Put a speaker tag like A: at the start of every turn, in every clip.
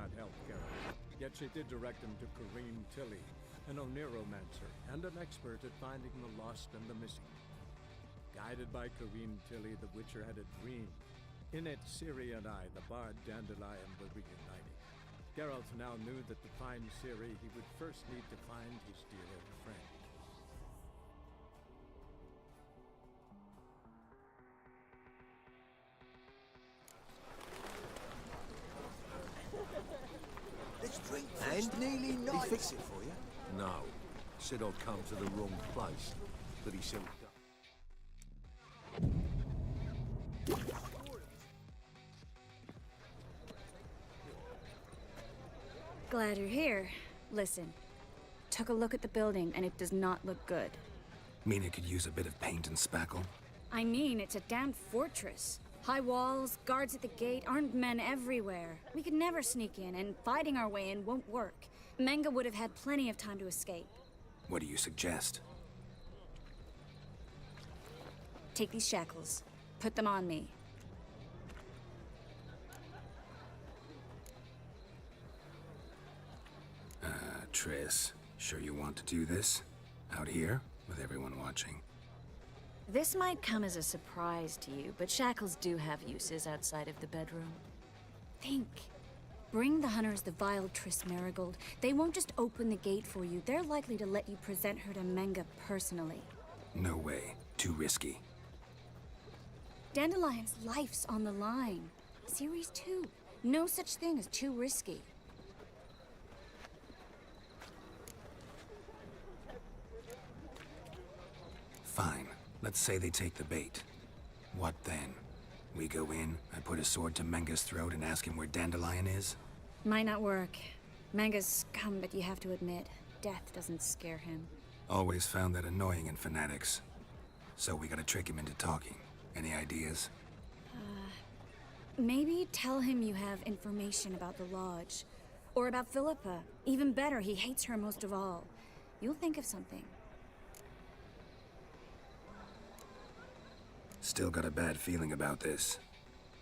A: not help Geralt. Yet she did direct him to Corrine Tilly, an Oniromancer and an expert at finding the lost and the missing. Guided by Corrine Tilly, the Witcher had a dream. In it, Ciri and I, the bard Dandelion, were reunited. Geralt now knew that to find Ciri, he would first need to find his dear old friend.
B: Let's drink
C: And nearly
B: Did
C: night.
B: he fix it for you?
D: No. Said I'd come to the wrong place. But he said...
E: Glad you're here. Listen, took a look at the building and it does not look good.
F: Mean it could use a bit of paint and spackle?
E: I mean, it's a damn fortress. High walls, guards at the gate, armed men everywhere. We could never sneak in, and fighting our way in won't work. Menga would have had plenty of time to escape.
F: What do you suggest?
E: Take these shackles. Put them on me.
F: Triss, sure you want to do this? Out here, with everyone watching?
E: This might come as a surprise to you, but shackles do have uses outside of the bedroom. Think. Bring the hunters the vile Triss Marigold. They won't just open the gate for you. They're likely to let you present her to Menga personally.
F: No way. Too risky.
E: Dandelion's life's on the line. Series 2. No such thing as too risky.
F: Fine. Let's say they take the bait. What then? We go in, I put a sword to Menga's throat and ask him where Dandelion is?
E: Might not work. Menga's scum, but you have to admit, death doesn't scare him.
F: Always found that annoying in fanatics. So we gotta trick him into talking. Any ideas?
E: Maybe tell him you have information about the Lodge. Or about Philippa. Even better, he hates her most of all. You'll think of something.
F: Still got a bad feeling about this.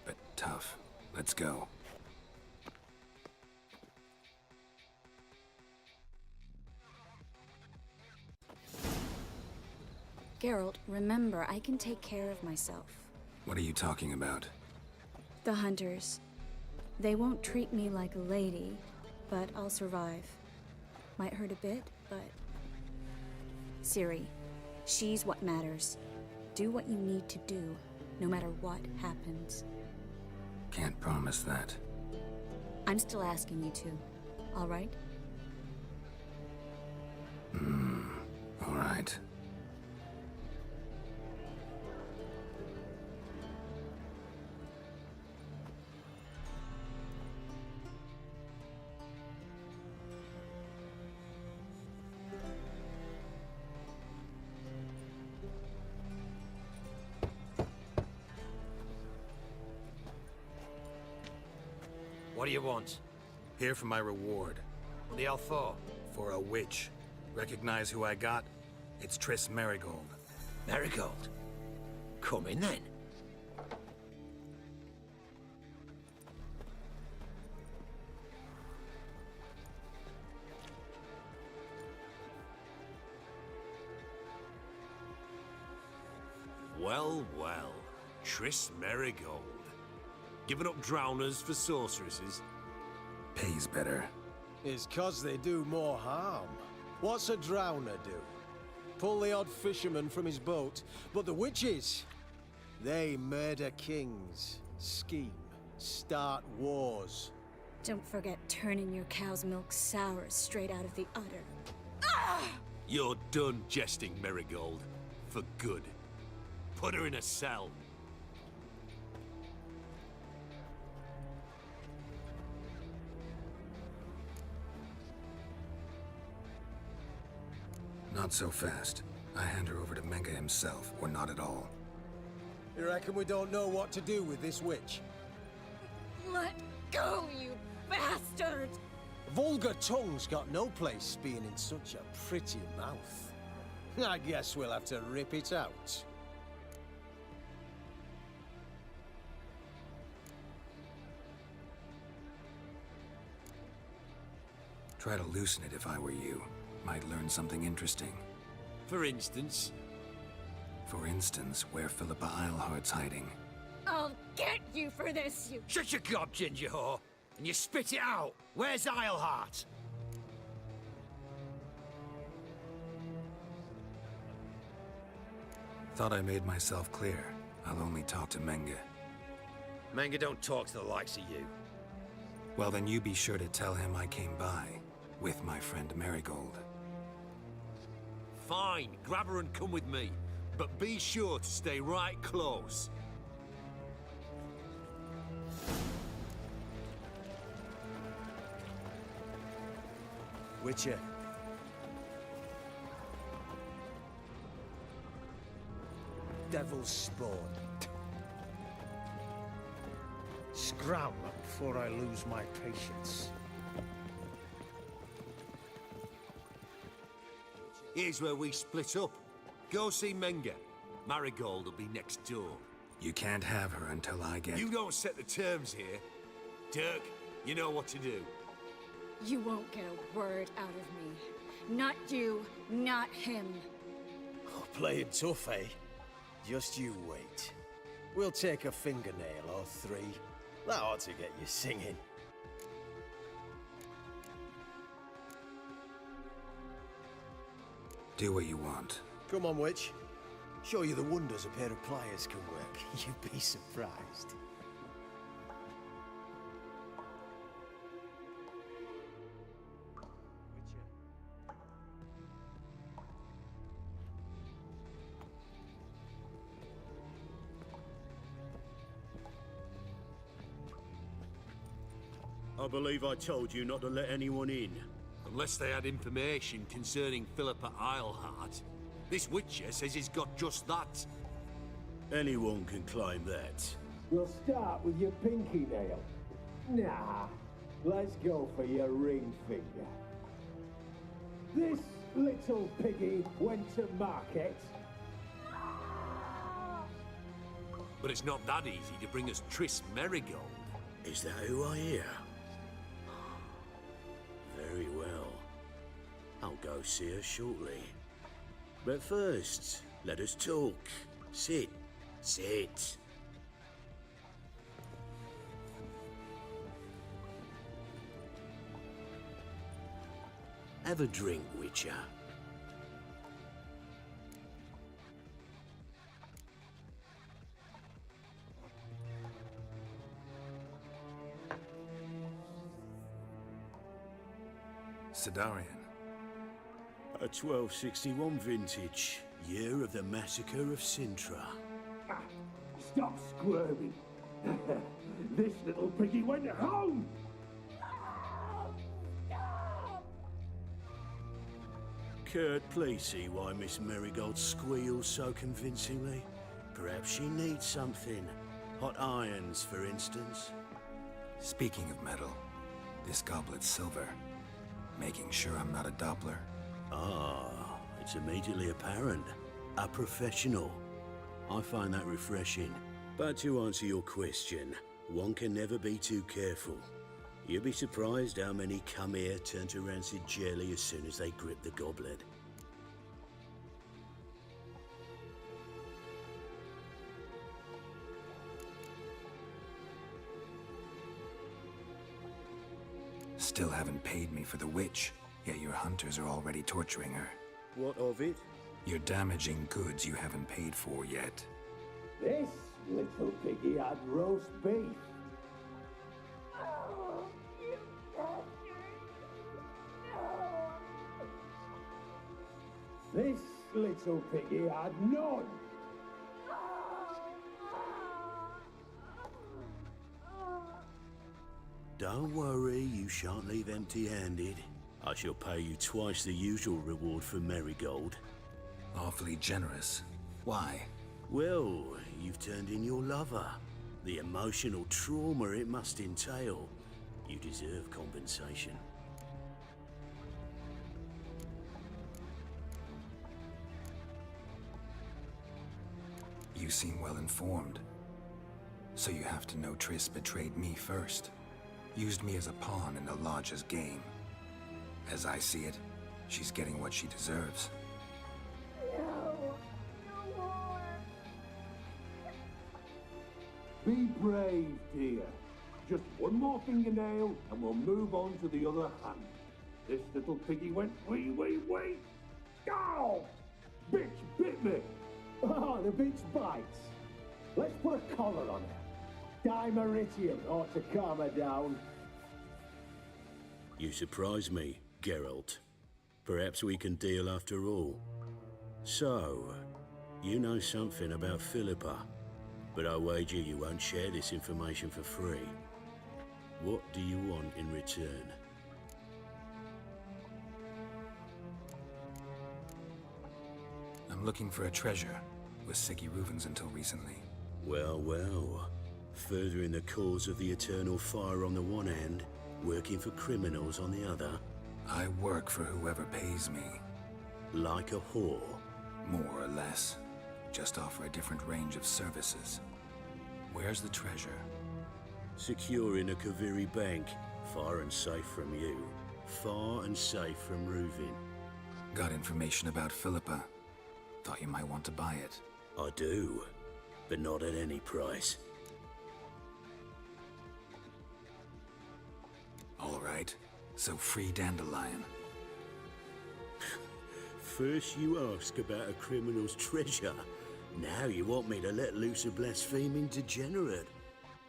F: But tough. Let's go.
E: Geralt, remember, I can take care of myself.
F: What are you talking about?
E: The hunters. They won't treat me like a lady, but I'll survive. Might hurt a bit, but... Ciri, she's what matters. Do what you need to do, no matter what happens.
F: Can't promise that.
E: I'm still asking you to, all right?
F: All right.
C: What do you want?
F: Here for my reward.
C: What the hell for?
F: For a witch. Recognize who I got? It's Triss Marigold.
C: Marigold? Come in then.
G: Well, well. Triss Marigold. Giving up drowners for sorceresses?
F: Pays better.
B: It's 'cause they do more harm. What's a drowner do? Pull the odd fisherman from his boat. But the witches, they murder kings, scheme, start wars.
E: Don't forget turning your cow's milk sour straight out of the udder.
G: You're done jesting, Marigold. For good. Put her in a cell.
F: Not so fast. I hand her over to Menga himself, or not at all.
B: You reckon we don't know what to do with this witch?
E: Let go, you bastard!
B: Vulgar tongue's got no place being in such a pretty mouth. I guess we'll have to rip it out.
F: Try to loosen it if I were you. Might learn something interesting.
G: For instance,
F: For instance, where Philippa Eilhart's hiding.
E: I'll get you for this, you...
C: Shut your gob, ginger whore, and you spit it out. Where's Eilhart?
F: Thought I made myself clear. I'll only talk to Menge.
C: Manga don't talk to the likes of you.
F: Well, then you be sure to tell him I came by. With my friend Marigold.
G: fine, grab her and come with me. But be sure to stay right close.
B: Witcher. Devil's spawn. Scram before I lose my patience.
G: Here's where we split up. Go see Menge. Marigold will be next door.
F: You can't have her until I get...
G: You don't set the terms here. Dirk, you know what to do.
E: You won't get a word out of me. Not you, not him.
B: Oh, playing tough, eh? Just you wait. We'll take a fingernail or three. That ought to get you singing.
F: Do what you want.
B: Come on, witch. Show you the wonders a pair of pliers can work. You'd be surprised.
H: I believe I told you not to let anyone in.
G: Unless they had information concerning Philippa Eilhart. This Witcher says he's got just that.
H: Anyone can claim that.
I: We'll start with your pinky nail. Nah, let's go for your ring finger. This little piggy went to market.
G: But it's not that easy to bring us Triss Merigold.
H: Is that who I hear? Very well. I'll go see her shortly. But first, let us talk. Sit. Sit. Have a drink, Witcher.
F: Sidarian.
H: A 1261 vintage, year of the massacre of Sintra.
I: Ah, stop squirming. This little piggy went home.
H: Kurt, please see why Miss Marigold squeals so convincingly. Perhaps she needs something. Hot irons, for instance.
F: Speaking of metal, this goblet's silver. Making sure I'm not a Doppler.
H: Ah, it's immediately apparent. A professional. I find that refreshing. But to answer your question, one can never be too careful. You'll be surprised how many come here turn to rancid jelly as soon as they grip the goblet.
F: Still haven't paid me for the witch, yet your hunters are already torturing her.
H: What of it?
F: You're damaging goods you haven't paid for yet.
I: This little piggy had roast beef. This little piggy had none.
H: Don't worry, you shan't leave empty-handed. I shall pay you twice the usual reward for Marigold.
F: Awfully generous. Why?
H: Well, you've turned in your lover. The emotional trauma it must entail. You deserve compensation.
F: You seem well informed. So you have to know Triss betrayed me first. Used me as a pawn in the Lodge's game. As I see it, she's getting what she deserves.
I: Be brave, dear. Just one more fingernail and we'll move on to the other hand. This little piggy went wee. Ow! Bitch bit me! Oh, the bitch bites. Let's put a collar on her. Dimeritium ought to calm her down.
H: You surprise me, Geralt. Perhaps we can deal after all. So, you know something about Philippa, but I wager you won't share this information for free. What do you want in return?
F: I'm looking for a treasure. Was Siggy Reuven's until recently.
H: Well. Furthering the cause of the eternal fire on the one hand, working for criminals on the other.
F: I work for whoever pays me.
H: Like a whore.
F: More or less. Just offer a different range of services. Where's the treasure?
H: Secure in a Kaviri bank. Far and safe from you. Far and safe from Reuven.
F: Got information about Philippa. Thought you might want to buy it.
H: I do, but not at any price.
F: All right. So free Dandelion.
H: First you ask about a criminal's treasure. Now you want me to let loose a blaspheming degenerate.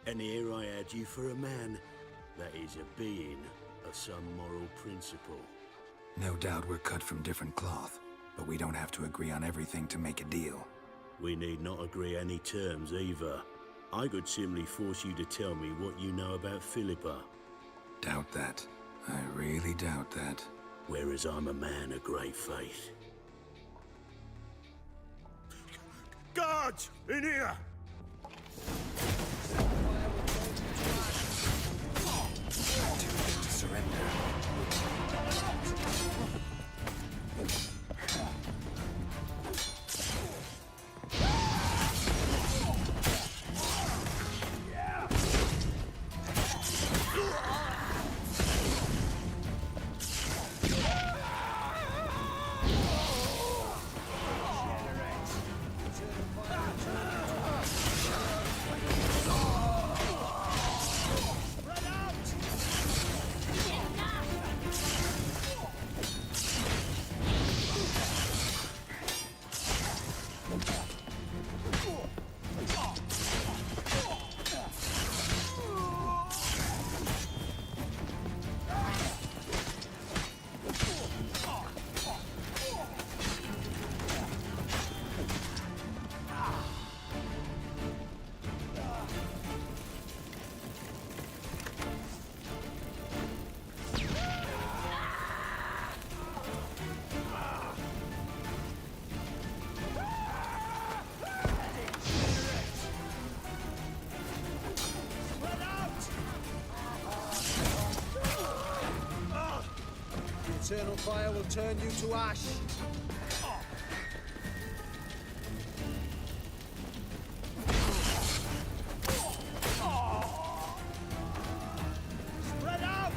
H: And here I had you for a man. That is a being of some moral principle.
F: No doubt we're cut from different cloth, but we don't have to agree on everything to make a deal.
H: We need not agree any terms either. I could simply force you to tell me what you know about Philippa.
F: Doubt that. I really doubt that.
H: Whereas I'm a man of great faith. Guards! In here!
F: Surrender.
B: Eternal fire will turn you to ash.
I: Spread out!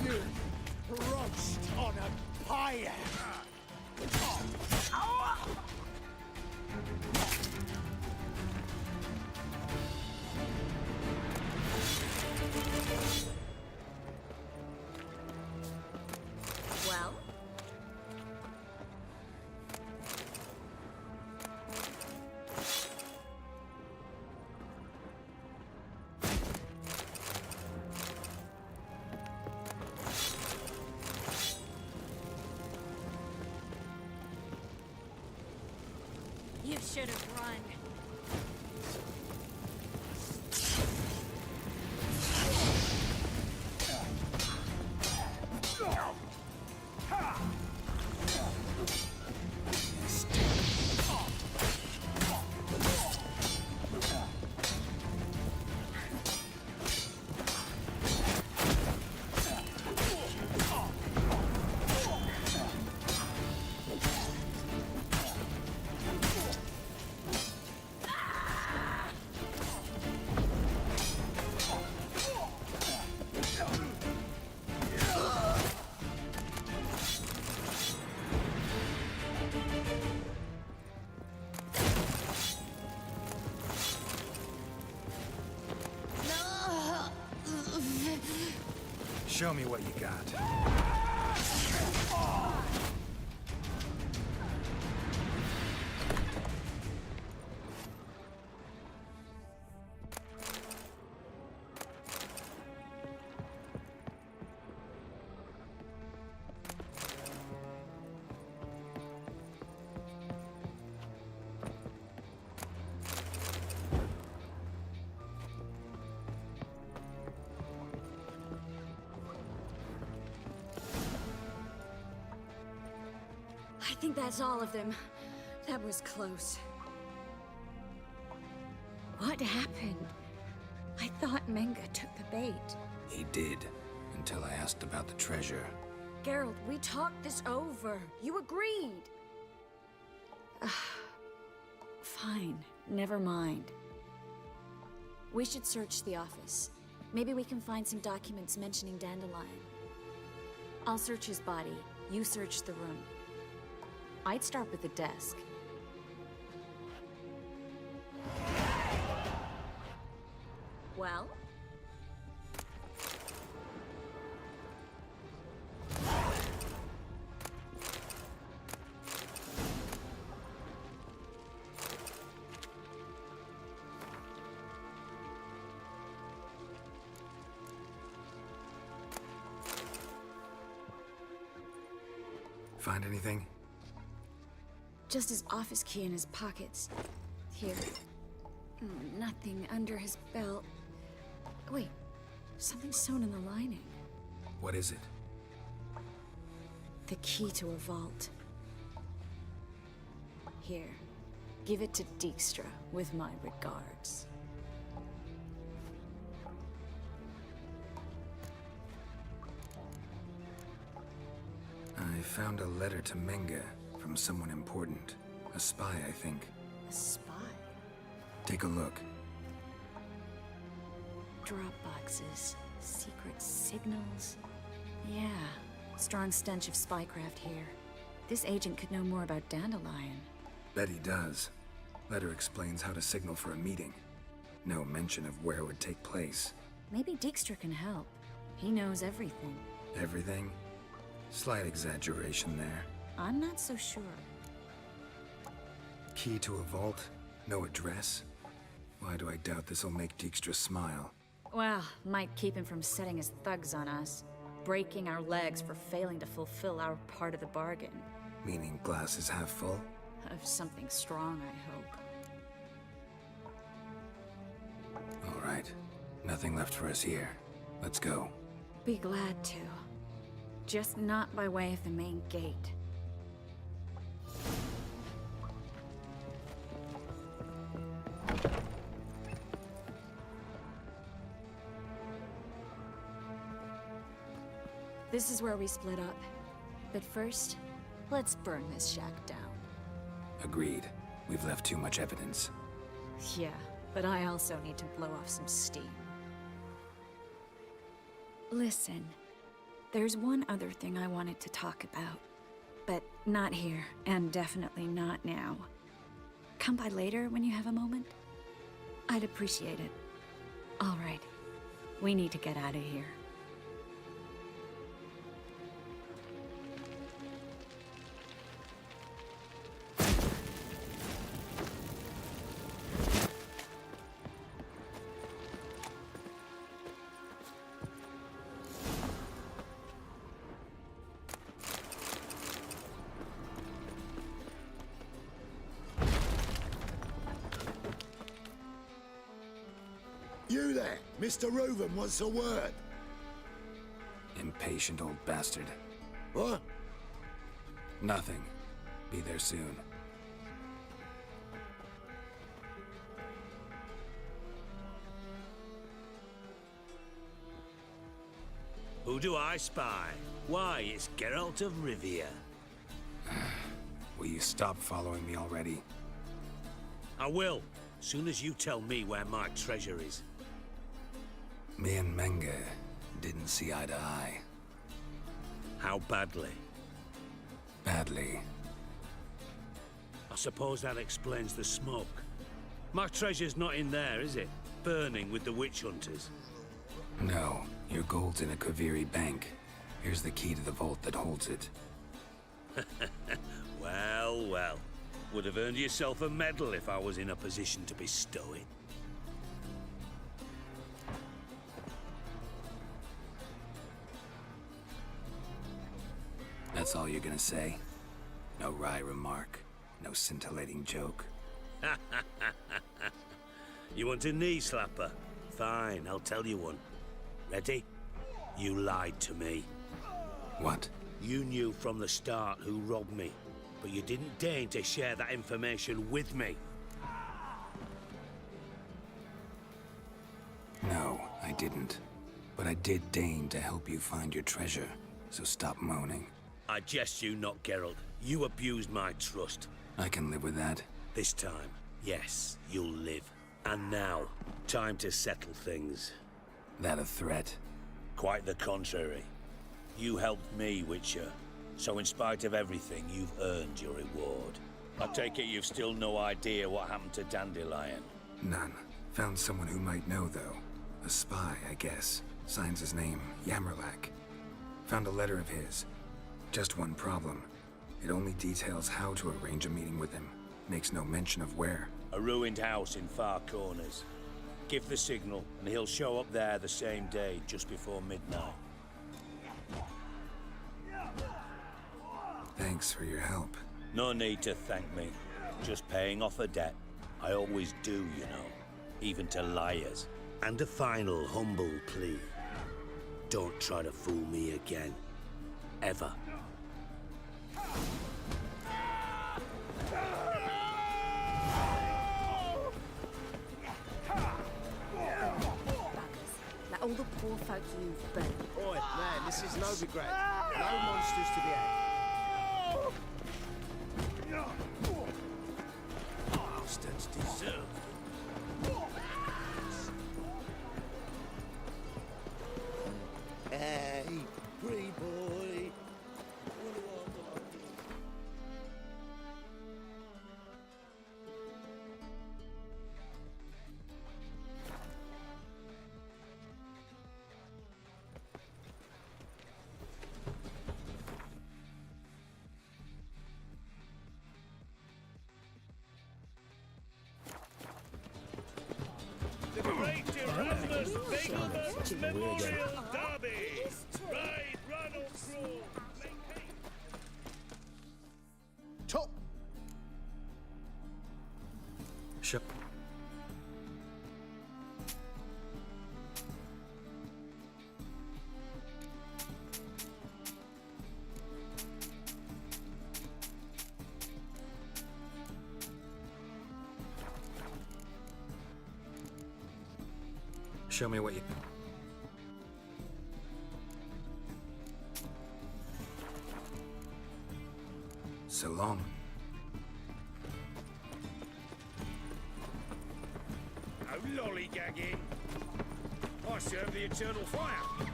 I: You roast on a pyre!
E: Well? You should have run.
F: Show me what you got.
E: I think that's all of them. That was close. What happened? I thought Menga took the bait.
F: He did, until I asked about the treasure.
E: Geralt, we talked this over. You agreed. Fine, never mind. We should search the office. Maybe we can find some documents mentioning Dandelion. I'll search his body. You search the room. I'd start with the desk. Well?
F: Find anything?
E: Just his office key in his pockets. Here. Nothing under his belt. Wait, something sewn in the lining.
F: What is it?
E: The key to a vault. Here, give it to Dijkstra with my regards.
F: I found a letter to Menga from someone important. A spy, I think.
E: A spy?
F: Take a look.
E: Drop boxes, secret signals. Yeah, strong stench of spycraft here. This agent could know more about Dandelion.
F: Bet he does. Letter explains how to signal for a meeting. No mention of where it would take place.
E: Maybe Dijkstra can help. He knows everything.
F: Everything? Slight exaggeration there.
E: I'm not so sure.
F: Key to a vault? No address? Why do I doubt this'll make Dijkstra smile?
E: Well, might keep him from setting his thugs on us. Breaking our legs for failing to fulfill our part of the bargain.
F: Meaning glass is half full?
E: Of something strong, I hope.
F: All right. Nothing left for us here. Let's go.
E: Be glad to. Just not by way of the main gate. This is where we split up. But first, let's burn this shack down.
F: Agreed. We've left too much evidence.
E: Yeah, but I also need to blow off some steam. Listen, there's one other thing I wanted to talk about. But not here, and definitely not now. Come by later when you have a moment? I'd appreciate it. All right, we need to get out of here.
H: You there, Mr. Reuven wants a word.
F: Impatient old bastard.
H: What?
F: Nothing. Be there soon.
C: Who do I spy? Why, it's Geralt of Rivia.
F: Will you stop following me already?
C: I will, soon as you tell me where my treasure is.
F: Me and Menga didn't see eye to eye.
C: How badly?
F: Badly.
C: I suppose that explains the smoke. My treasure's not in there, is it? Burning with the witch hunters.
F: No, your gold's in a Kaviri bank. Here's the key to the vault that holds it.
H: Well, well. Would have earned yourself a medal if I was in a position to bestow it.
F: That's all you're gonna say? No wry remark, no scintillating joke.
H: You want a knee slapper? Fine, I'll tell you one. Ready? You lied to me.
F: What?
H: You knew from the start who robbed me, but you didn't deign to share that information with me.
F: No, I didn't. But I did deign to help you find your treasure, so stop moaning.
H: I jest you not, Geralt. You abused my trust.
F: I can live with that.
H: This time, yes, you'll live. And now, time to settle things.
F: That a threat?
H: Quite the contrary. You helped me, Witcher. So in spite of everything, you've earned your reward. I take it you've still no idea what happened to Dandelion.
F: None. Found someone who might know, though. A spy, I guess. Signs his name, Yamerlak. Found a letter of his. Just one problem. It only details how to arrange a meeting with him. Makes no mention of where.
H: A ruined house in Far Corners. Give the signal, and he'll show up there the same day, just before midnight.
F: Thanks for your help.
H: No need to thank me. Just paying off a debt. I always do, you know. Even to liars. And a final humble plea. Don't try to fool me again. Ever.
E: Like all the poor folk you've burnt.
B: Oi, man, this is Novigrad. No monsters to be had.
H: Bastards deserve.
C: Hey, pretty boy.
H: The Great Erasmus Begelman's Memorial Derby! Ride, run or crawl!
B: Top!
F: Sure. Show me what you... So long.
H: No lollygagging. I serve the eternal fire.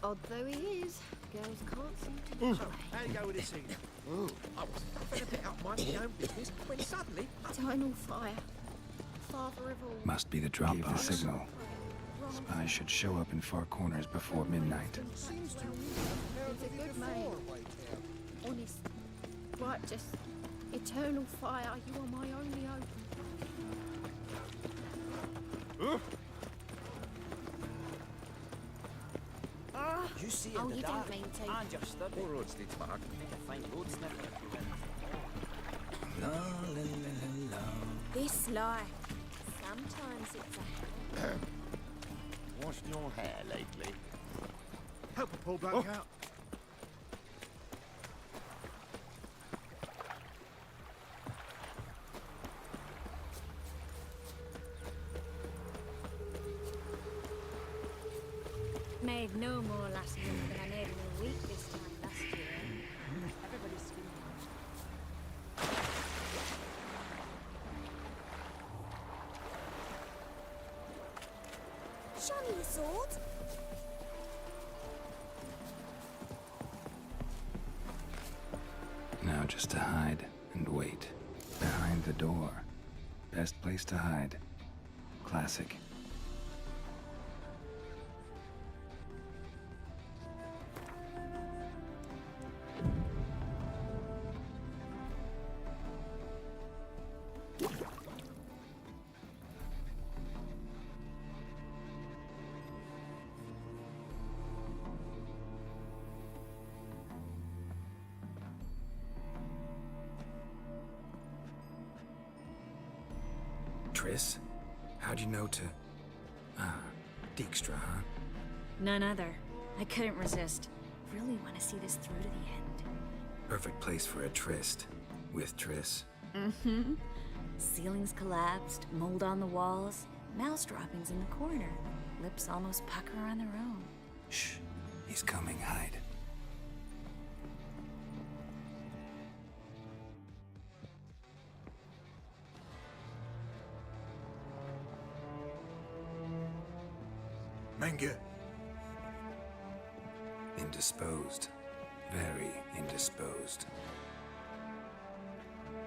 E: Odd though he is, girls can't seem to
C: How you go with this evening? I was having a bit up my own business when suddenly...
E: eternal fire. Father of all.
F: Must be the drop-in signal. Spies should show up in Far Corners before midnight.
E: He's a good man. Honest. Right, just eternal fire. You are my only hope.
C: You see
E: Oh,
C: in the
E: you
C: dark.
E: didn't mean to.
C: I just stood
J: Poor roads, Відьмак.
C: a faint road sniffer.
F: La la la la la.
E: This life. Sometimes it's a...
J: Washed your hair lately?
C: Help a poor bloke out.
E: Made no more last month than I made in a week this time last year. Everybody's screaming.
K: Show me your sword.
F: Now just to hide and wait. Behind the door. Best place to hide. Classic. Triss? How'd you know to... Dijkstra, huh?
E: None other. I couldn't resist. Really want to see this through to the end.
F: Perfect place for a tryst. With Triss.
E: Mm-hmm. Ceilings collapsed, mold on the walls, mouse droppings in the corner. Lips almost pucker on their own.
F: Shh. He's coming. Hide.
K: Menge.
F: Indisposed. Very indisposed.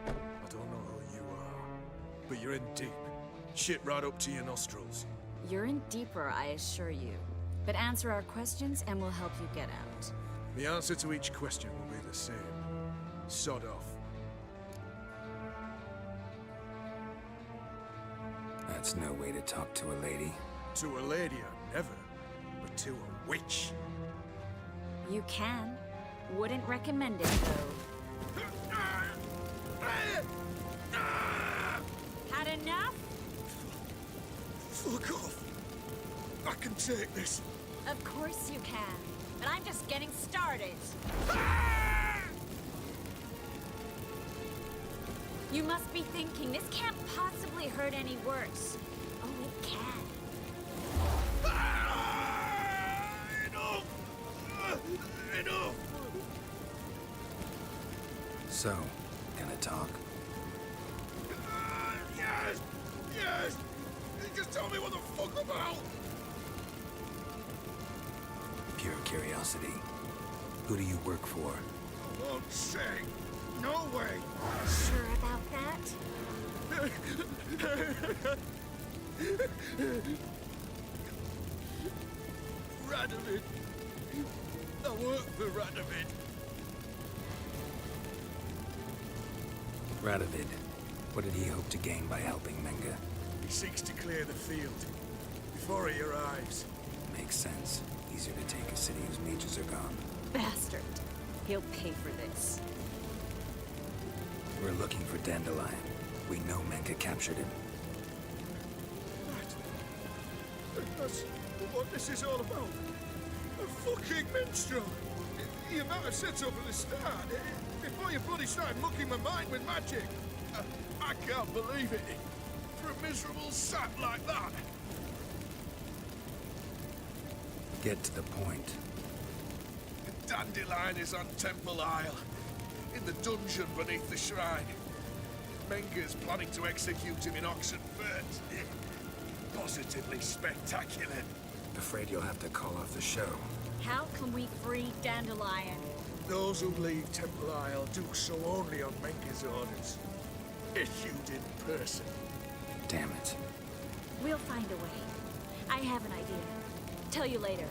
K: I don't know who you are, but you're in deep. Shit right up to your nostrils.
E: You're in deeper, I assure you. But answer our questions and we'll help you get out.
K: The answer to each question will be the same. Sod off.
F: That's no way to talk to a lady.
K: To a lady, I never. But to a witch.
E: You can. Wouldn't recommend it, though. Had enough?
K: Fuck off. I can take this.
E: Of course you can. But I'm just getting started. You must be thinking, this can't possibly hurt any worse. Oh, it can.
K: Enough! Enough!
F: So, gonna talk?
K: Yes! Yes! Just tell me what the fuck about!
F: Pure curiosity. Who do you work for?
K: I won't say. No way!
E: Sure about that?
K: Radovid. I work for Radovid.
F: Radovid. What did he hope to gain by helping Menge?
K: He seeks to clear the field before he arrives.
F: Makes sense. Easier to take a city whose mages are gone.
E: Bastard. He'll pay for this.
F: We're looking for Dandelion. We know Menge captured him.
K: That's what this is all about. A fucking minstrel. You might have said so from the start. Before you bloody started mucking my mind with magic. I can't believe it. For a miserable sap like that.
F: Get to the point.
K: Dandelion is on Temple Isle. In the dungeon beneath the shrine. Menge's planning to execute him in Oxen First. Positively spectacular.
F: Afraid you'll have to call off the show.
E: How can we free Dandelion?
K: Those who leave Temple Isle do so only on Menge's orders. Issued in person.
F: Damn it.
E: We'll find a way. I have an idea. Tell you later.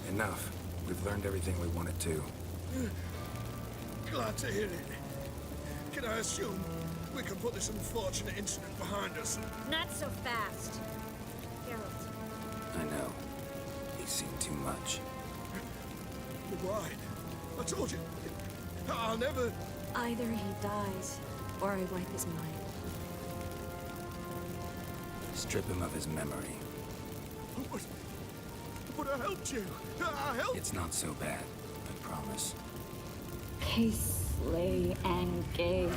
F: Enough. We've learned everything we wanted to.
K: Glad to hear it. Can I assume we can put this unfortunate incident behind us?
E: Not so fast. Geralt.
F: I know. He's seen too much.
K: Why? I told you. I'll never...
E: Either he dies, or I wipe his mind.
F: Strip him of his memory.
K: But I helped you. I helped...
F: It's not so bad, I promise.
E: Peace, slay, and gay.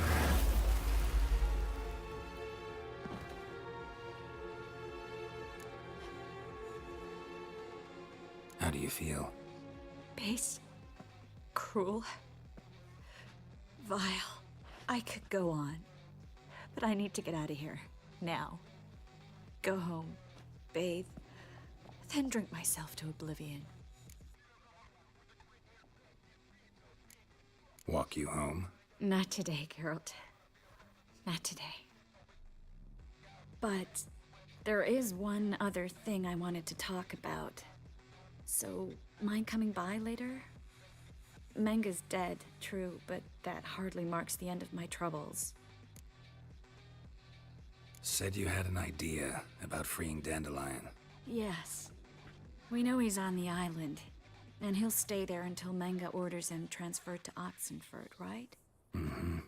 F: How do you feel?
E: Base. Cruel. Vile. I could go on. But I need to get out of here. Now. Go home. Bathe. Then drink myself to oblivion.
F: Walk you home?
E: Not today, Geralt. Not today. But there is one other thing I wanted to talk about. So, mind coming by later? Menga's dead, true, but that hardly marks the end of my troubles.
F: Said you had an idea about freeing Dandelion.
E: Yes. We know he's on the island, and he'll stay there until Menga orders him transferred to Oxenford, right?
F: Mm-hmm.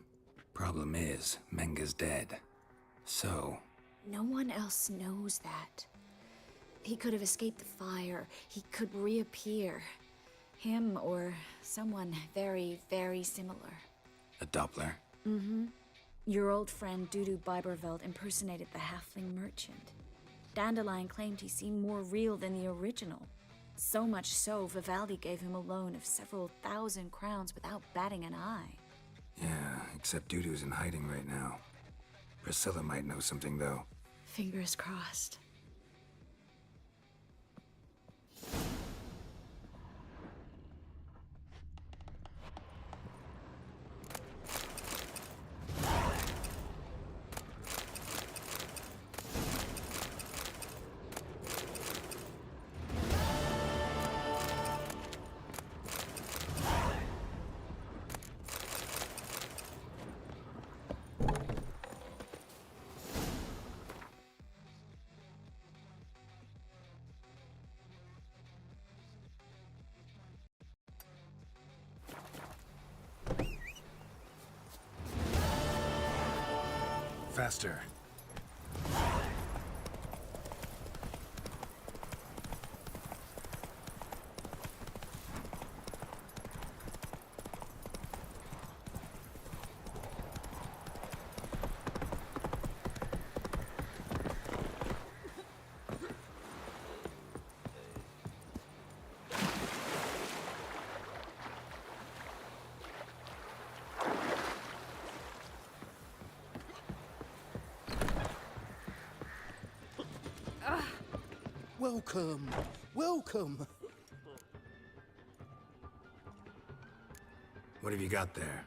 F: Problem is, Menga's dead. So...
E: No one else knows that. He could have escaped the fire. He could reappear. Him or someone very, very similar.
F: A Doppler?
E: Mm-hmm. Your old friend Dudu Biberveld impersonated the halfling merchant. Dandelion claimed he seemed more real than the original. So much so, Vivaldi gave him a loan of several thousand crowns without batting an eye.
F: Yeah, except Dudu's in hiding right now. Priscilla might know something, though.
E: Fingers crossed.
F: Faster.
B: Welcome. Welcome.
F: What have you got there?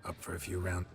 F: Up for a few rounds?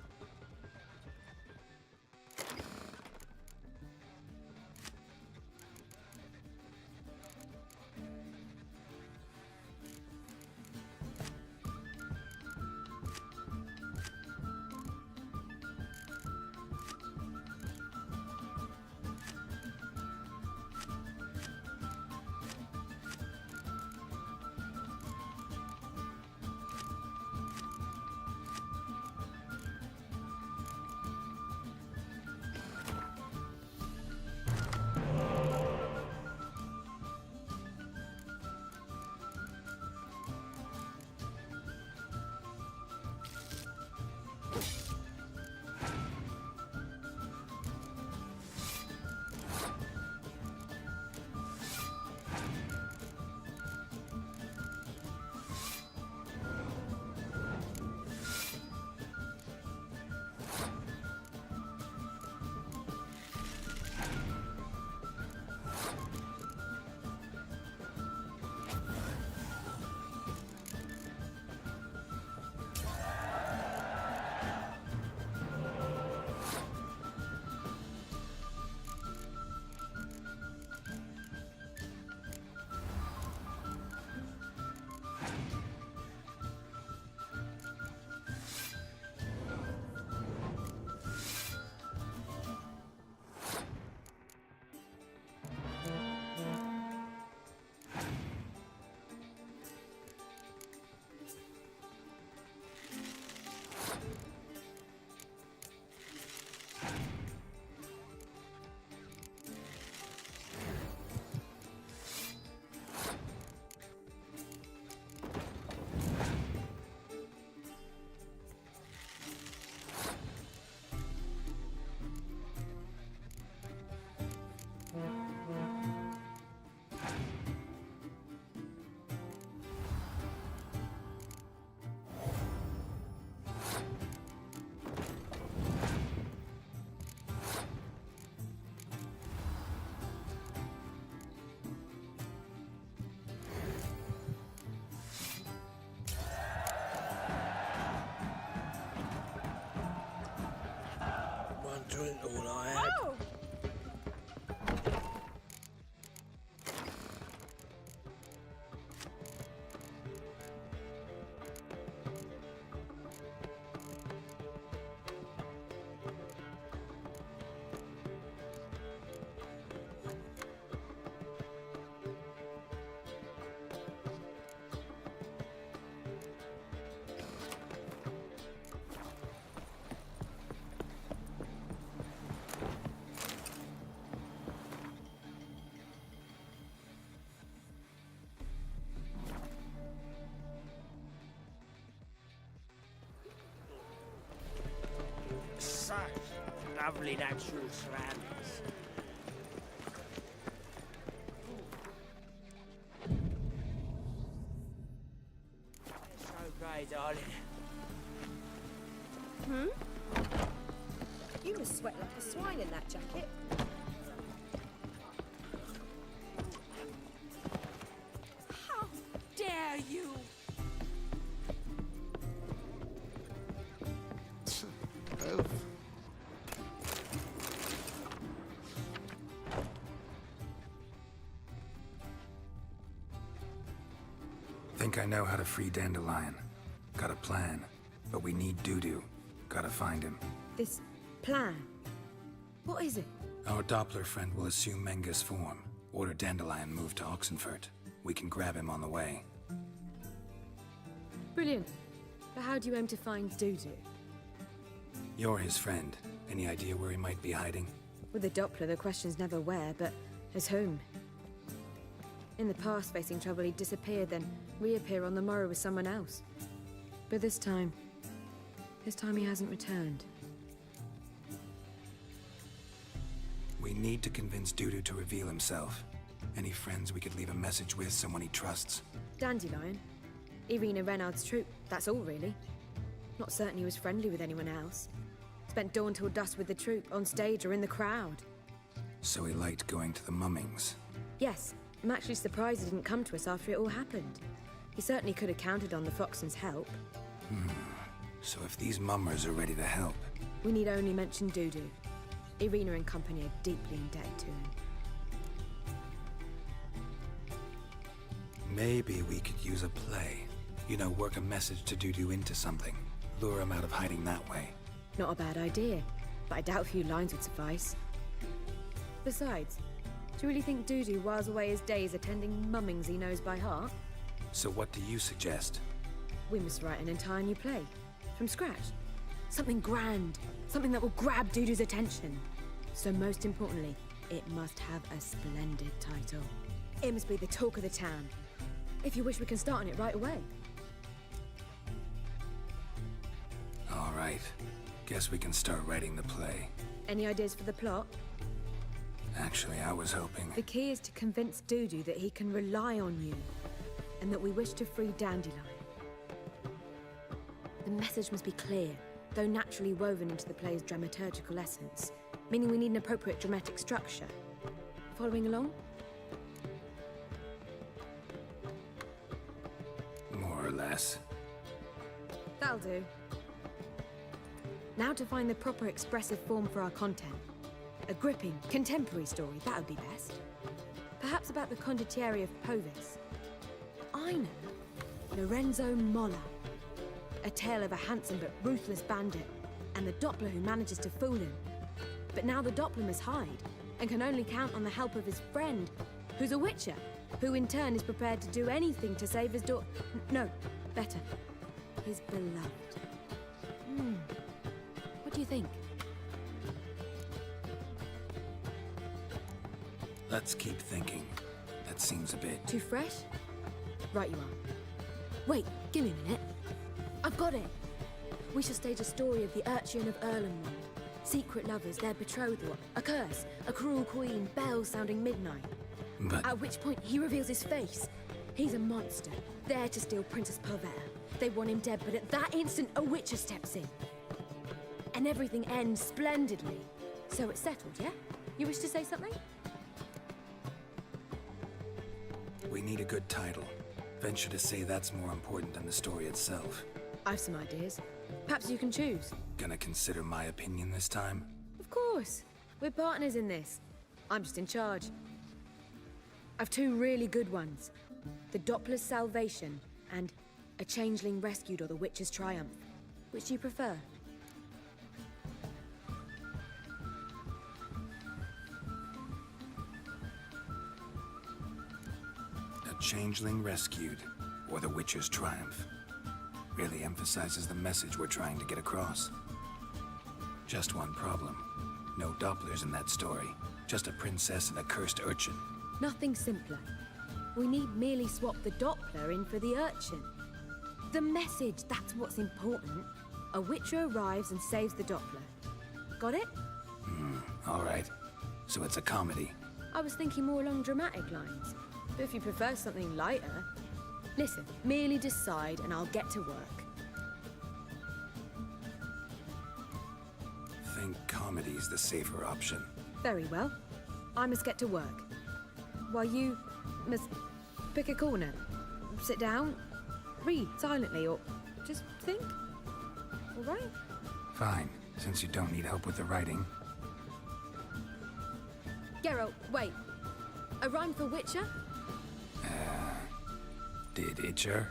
H: drink all I had.
L: Oh! Such lovely natural surroundings. So great, darling.
M: You must sweat like a swine in that jacket.
L: How dare you!
F: Think I know how to free Dandelion. Got a plan, but we need Dudu. Gotta find him.
M: This plan? What is it?
F: Our Doppler friend will assume Menga's form. Order Dandelion moved to Oxenfurt. We can grab him on the way.
M: Brilliant. But how do you aim to find Dudu?
F: You're his friend. Any idea where he might be hiding?
M: With the Doppler, the question's never where, but as whom. In the past, facing trouble, he'd disappear, then reappear on the morrow with someone else. But this time he hasn't returned.
F: We need to convince Dudu to reveal himself. Any friends we could leave a message with, someone he trusts?
M: Dandelion? Irina Renard's troop, that's all really. Not certain he was friendly with anyone else. Spent dawn till dusk with the troop, on stage or in the crowd.
F: So he liked going to the mummings.
M: Yes, I'm actually surprised he didn't come to us after it all happened. He certainly could have counted on the Foxton's help.
F: So if these mummers are ready to help...
M: We need only mention Dudu. Irina and company are deeply indebted to him.
F: Maybe we could use a play. You know, work a message to Dudu into something. Lure him out of hiding that way.
M: Not a bad idea, but I doubt a few lines would suffice. Besides, do you really think Dudu whiles away his days attending mummings he knows by heart?
F: So what do you suggest?
M: We must write an entire new play. From scratch. Something grand. Something that will grab Dudu's attention. So most importantly, it must have a splendid title. It must be the talk of the town. If you wish, we can start on it right away.
F: All right. Guess we can start writing the play.
M: Any ideas for the plot?
F: Actually, I was hoping...
M: The key is to convince Dudu that he can rely on you, and that we wish to free Dandelion. The message must be clear, though naturally woven into the play's dramaturgical essence, meaning we need an appropriate dramatic structure. Following along?
F: More or less.
M: That'll do. Now to find the proper expressive form for our content. A gripping, contemporary story, that would be best. Perhaps about the condottieri of Povis. I know. Lorenzo Molla. A tale of a handsome but ruthless bandit, and the Doppler who manages to fool him. But now the Doppler must hide, and can only count on the help of his friend, who's a witcher, who in turn is prepared to do anything to save his daughter. No, better. His beloved. What do you think?
F: Let's keep thinking. That seems a bit...
M: Too fresh? Right you are. Wait, give me a minute. I've got it! We shall stage a story of the Urchin of Erlenwald. Secret lovers, their betrothal, a curse, a cruel queen, bells sounding midnight.
F: But...
M: At which point he reveals his face. He's a monster, there to steal Princess Pavetta. They want him dead, but at that instant a witcher steps in. And everything ends splendidly. So it's settled, yeah? You wish to say something?
F: We need a good title. Venture to say that's more important than the story itself.
M: I've some ideas. Perhaps you can choose.
F: Gonna consider my opinion this time?
M: Of course. course. We're partners in this. I'm just in charge. I've two really good ones. The Doppler's Salvation and A Changeling Rescued or the Witch's Triumph. Which do you prefer?
F: A Changeling Rescued or the Witch's Triumph. Really emphasizes the message we're trying to get across. Just one problem. No Dopplers in that story. Just a princess and a cursed urchin.
M: Nothing simpler. We need merely swap the Doppler in for the urchin. The message, that's what's important. A witcher arrives and saves the Doppler. Got it?
F: All right. So it's a comedy.
M: I was thinking more along dramatic lines. But if you prefer something lighter... Listen, merely decide and I'll get to work.
F: Think comedy's the safer option.
M: Very well. I must get to work. While you must pick a corner, sit down, read silently, or just think. All right?
F: Fine, since you don't need help with the writing.
M: Geralt, wait. A rhyme for Witcher?
F: Did Itcher?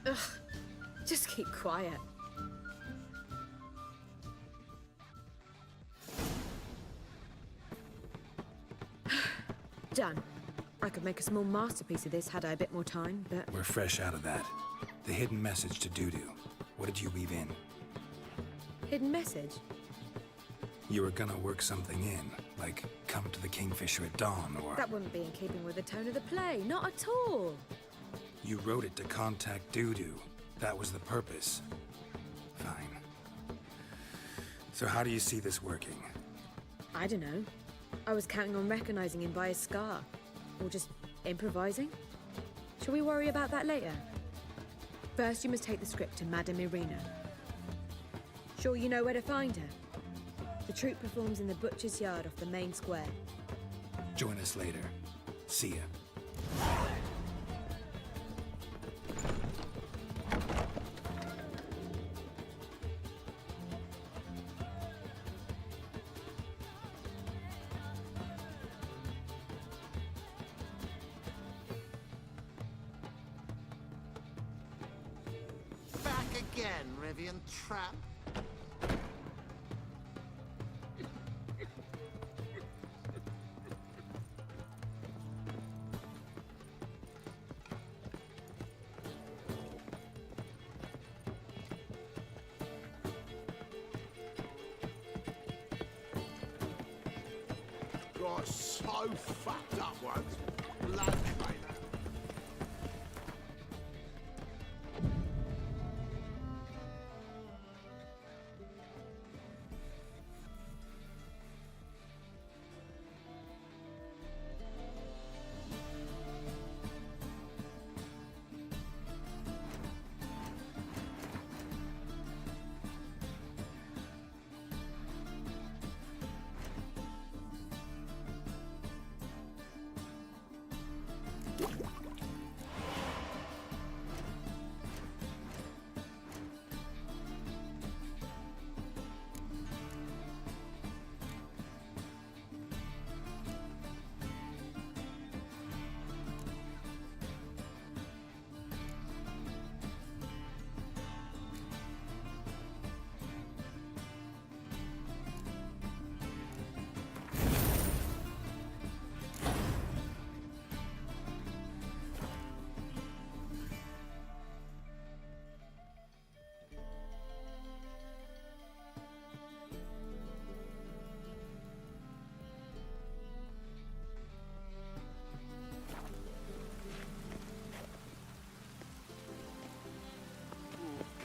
M: Ugh. Just keep quiet. Done. I could make a small masterpiece of this had I a bit more time, but...
F: We're fresh out of that. The hidden message to Dudu. What did you weave in?
M: Hidden message?
F: You were gonna work something in, like come to the Kingfisher at dawn, or...
M: That wouldn't be in keeping with the tone of the play, not at all.
F: You wrote it to contact Dudu. That was the purpose. Fine. So how do you see this working?
M: I don't know. I was counting on recognizing him by his scar. Or just improvising. Shall we worry about that later? First, you must take the script to Madame Irina. Sure you know where to find her? The troupe performs in the butcher's yard off the main square.
F: Join us later. See ya.
J: Again, Rivian trap. Got so fucked up once. Blood trailer.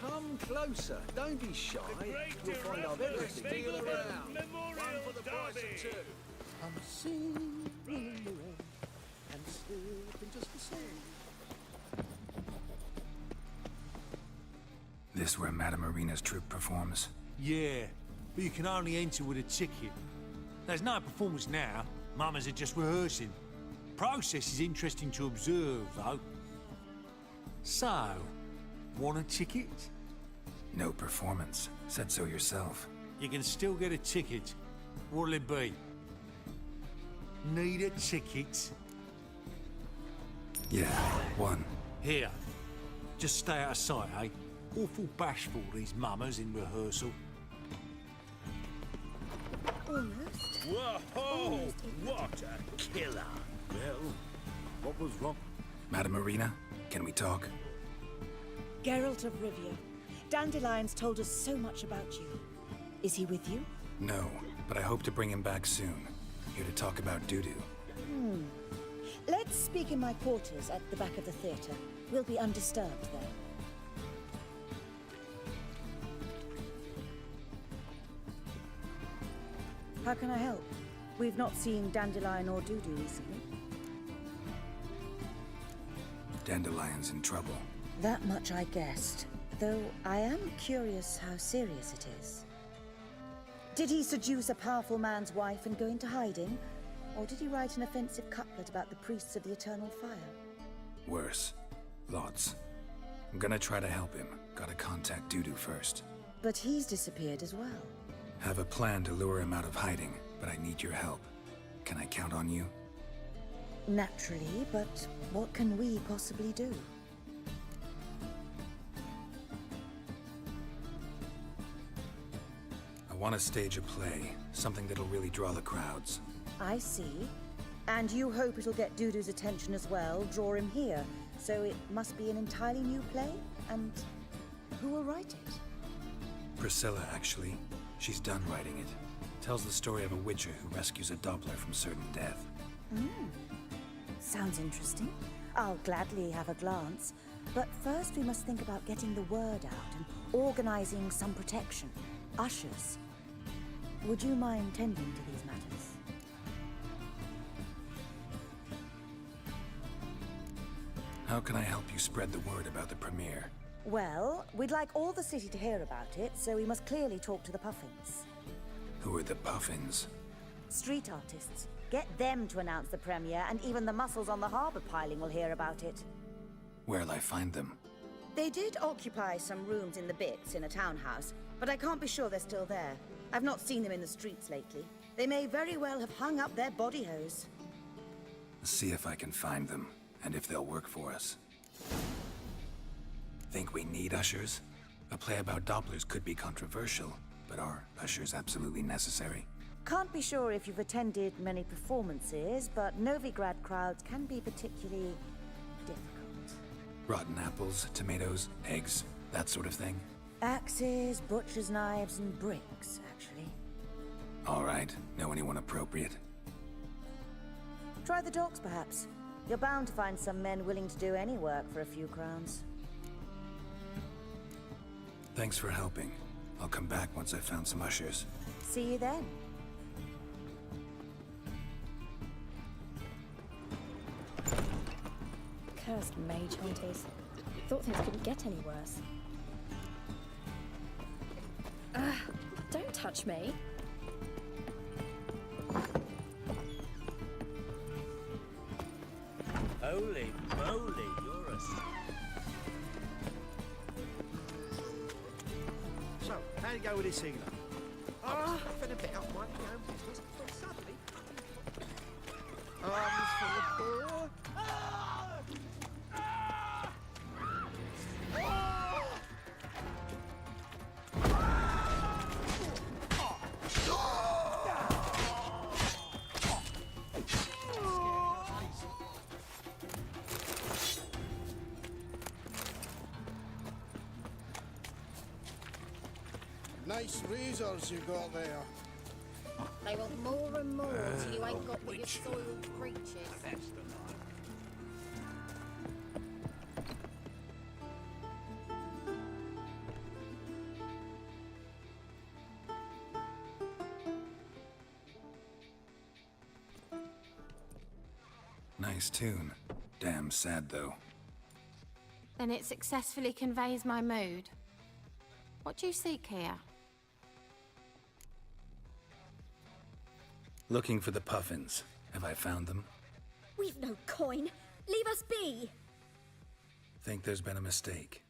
B: Come closer. Don't be shy. You'll find I've everything to deal around. One for the price of two. I'm singing in the rain and slipping just the same.
F: This where Madame Irina's troupe performs?
G: Yeah, but you can only enter with a ticket. There's no performance now. Mamas are just rehearsing. Process is interesting to observe, though. So, want a ticket?
F: No performance. Said so yourself.
G: You can still get a ticket. What'll it be? Need a ticket?
F: Yeah, one.
G: Here. Just stay out of sight, eh? Awful bashful, these mummers in rehearsal.
M: Almost.
H: Whoa! What a killer!
D: Well, what was wrong?
F: Madam Marina, can we talk?
N: Geralt of Rivia. Dandelion's told us so much about you. Is he with you?
F: No, but I hope to bring him back soon. Here to talk about doo-doo.
N: Let's speak in my quarters at the back of the theatre. We'll be undisturbed there. How can I help? We've not seen Dandelion or Dudu recently.
F: Dandelion's in trouble.
N: That much I guessed, though I am curious how serious it is. Did he seduce a powerful man's wife and go into hiding? Or did he write an offensive couplet about the priests of the eternal fire?
F: Worse. Lots. I'm gonna try to help him. Gotta contact Dudu first.
N: But he's disappeared as well.
F: Have a plan to lure him out of hiding, but I need your help. Can I count on you?
N: Naturally, but what can we possibly do?
F: I want to stage a play, something that'll really draw the crowds.
N: I see. And you hope it'll get Dudu's attention as well, draw him here. So it must be an entirely new play? And who will write it?
F: Priscilla, actually. She's done writing it. Tells the story of a witcher who rescues a Doppler from certain death.
N: Sounds interesting. I'll gladly have a glance. But first we must think about getting the word out and organizing some protection. Ushers. Would you mind tending to these matters?
F: How can I help you spread the word about the premiere?
N: Well, we'd like all the city to hear about it, so we must clearly talk to the Puffins.
F: Who are the Puffins?
N: Street artists. Get them to announce the premiere, and even the muscles on the harbour piling will hear about it.
F: Where'll I find them?
N: They did occupy some rooms in the Bits in a townhouse, but I can't be sure they're still there. I've not seen them in the streets lately. They may very well have hung up their body hose.
F: See if I can find them, and if they'll work for us. Think we need ushers? A play about Dopplers could be controversial, but are ushers absolutely necessary?
N: Can't be sure if you've attended many performances, but Novigrad crowds can be particularly difficult.
F: Rotten apples, tomatoes, eggs, that sort of thing?
N: Axes, butcher's knives, and bricks, actually.
F: All right. Know anyone appropriate?
N: Try the docks, perhaps. You're bound to find some men willing to do any work for a few crowns.
F: Thanks for helping. I'll come back once I've found some ushers.
N: See you then.
E: Cursed mage hunters. Thought things couldn't get any worse. Don't touch me.
H: Holy moly, you're a...
J: So, how'd it go with this healer? I was having a bit up my own business, but suddenly... Arms for the poor. Nice razors you got there.
E: They want more and more till you ain't got what your soiled creatures.
F: Nice tune. Damn sad, though.
O: Then it successfully conveys my mood. What do you seek here?
F: Looking for the Puffins. Have I found them?
E: We've no coin. Leave us be.
F: Think there's been a mistake.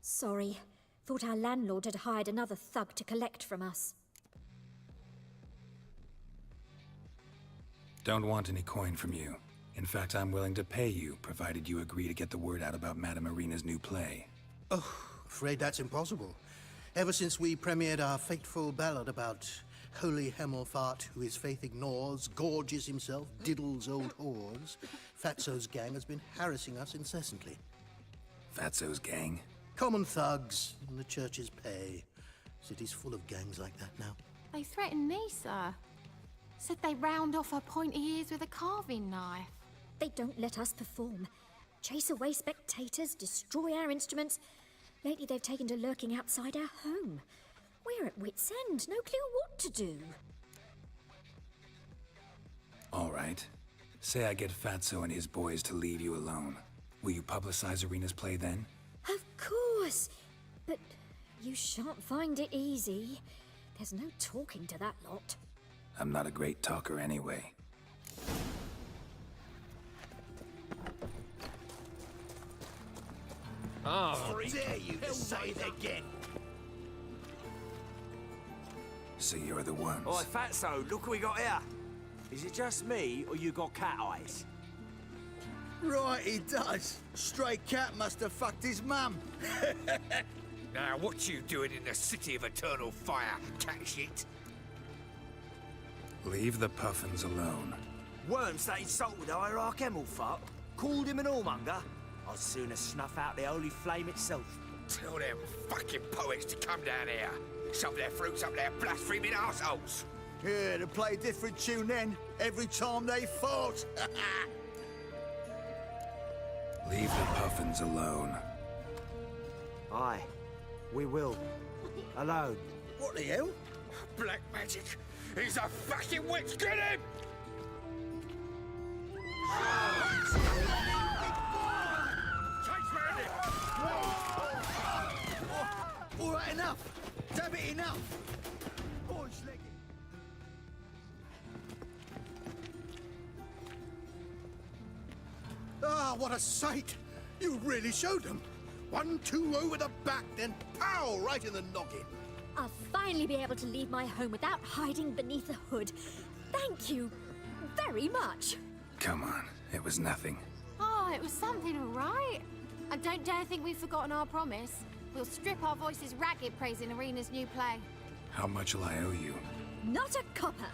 E: Sorry. Thought our landlord had hired another thug to collect from us.
F: Don't want any coin from you. In fact, I'm willing to pay you, provided you agree to get the word out about Madame Irina's new play.
P: Oh, afraid that's impossible. Ever since we premiered our fateful ballad about holy Hemelfart, who his faith ignores, gorges himself, diddles old whores, Fatso's gang has been harassing us incessantly.
F: Fatso's gang?
P: Common thugs in the church's pay. City's full of gangs like that now.
O: They threatened me, sir. Said they round off her pointy ears with a carving knife.
E: They don't let us perform. Chase away spectators, destroy our instruments. Lately they've taken to lurking outside our home. We're at wit's end, no clue what to do.
F: All right. Say I get Fatso and his boys to leave you alone. Will you publicize Irina's play then?
E: Of course. But you shan't find it easy. There's no talking to that lot.
F: I'm not a great talker anyway.
C: How dare you to say it again?
F: So you're the ones.
C: Oi, Fatso, look what we got here. Is it just me, or you got cat eyes?
J: Right, he does. Stray cat must have fucked his mum.
C: Now, what you doing in the city of eternal fire, cat shit?
F: Leave the puffins alone.
C: Worms that insulted Hierarch Hemelfart, called him an whoremonger. I'd sooner snuff out the holy flame itself. Tell them fucking poets to come down here. Shove their fruits up their blaspheming arseholes.
J: Yeah, to play a different tune then, every time they fought.
F: Leave the puffins alone.
C: Aye, we will. Alone.
J: What the hell?
C: Black magic! He's a fucking witch! Get him!
J: All right, enough. Damn it, enough. Boys, leg it.
P: Ah, what a sight! You really showed them. 1-2 over the back, then pow, right in the noggin.
E: I'll finally be able to leave my home without hiding beneath a hood. Thank you very much.
F: Come on, it was nothing.
O: Oh, it was something, all right. And don't dare think we've forgotten our promise. We'll strip our voices ragged praising Irina's new play.
F: How much will I owe you?
E: Not a copper.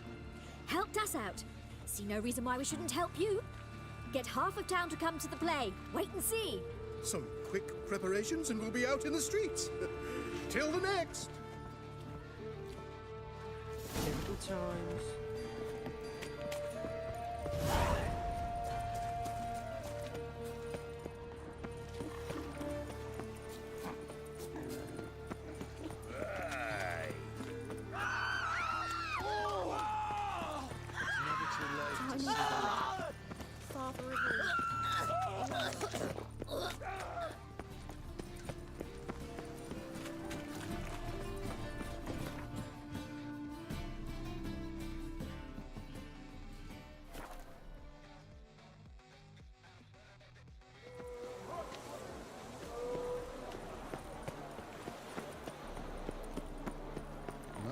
E: Helped us out. See no reason why we shouldn't help you. Get half of town to come to the play. Wait and see.
P: Some quick preparations and we'll be out in the streets. Till the next.
L: Typical times.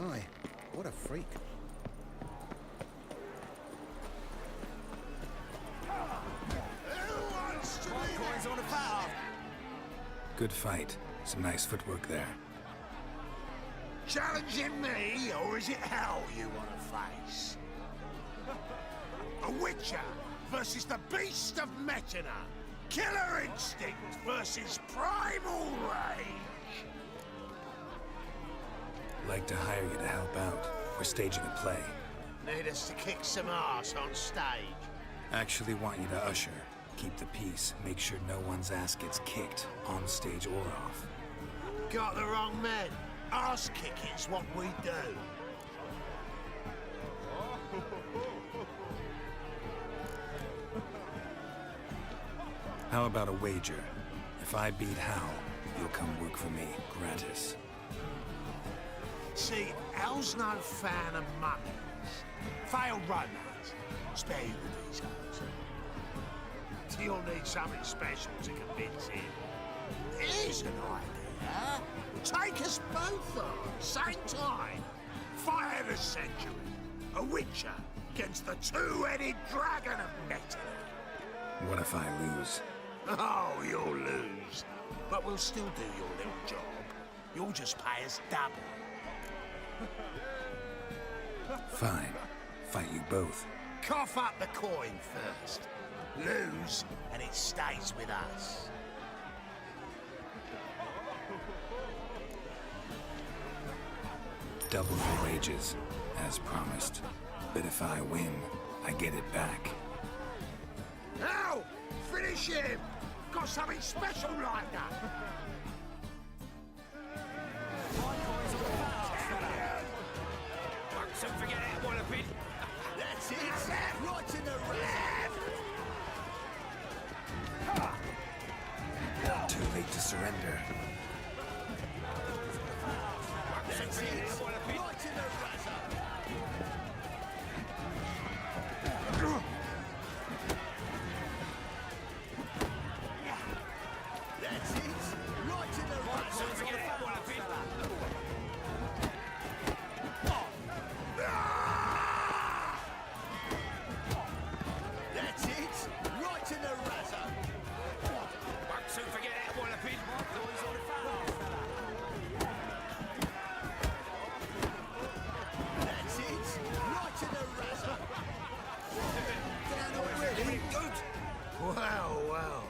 P: My, what a freak.
F: Good fight. Some nice footwork there.
H: Challenging me, or is it hell you want to face? A Witcher versus the Beast of Metina. Killer instinct versus primal rage.
F: Like to hire you to help out. We're staging a play.
H: Need us to kick some ass on stage.
F: Actually want you to usher. Keep the peace. Make sure no one's ass gets kicked, on stage or off.
H: Got the wrong men. Ass kicking's what we do.
F: How about a wager? If I beat Hal, you'll come work for me, gratis.
H: See, Hal's no fan of mummies. Failed romance. Spare you the details. You'll need something special to convince him. Here's an idea. Take us both on, same time. Fight of the century. A Witcher,
C: against the two-headed dragon of metal.
F: What if I lose?
C: Oh, you'll lose. But we'll still do your little job. You'll just pay us double.
F: Fine. Fight you both.
C: Cough up the coin first. Lose, and it stays with us.
F: Double the wages, as promised. But if I win, I get it back.
C: Now, finish him! Got something special lined up! Don't forget that one a bit. That's it! Right in the left!
F: Too late to surrender.
C: That's it! Right in the razor! That's it! Right in the razor! Don't forget that one a bit. That's it! Right in the razor! Won't soon forget that one a bit. That's it! Right in the razor! Down already? Good! Well, well.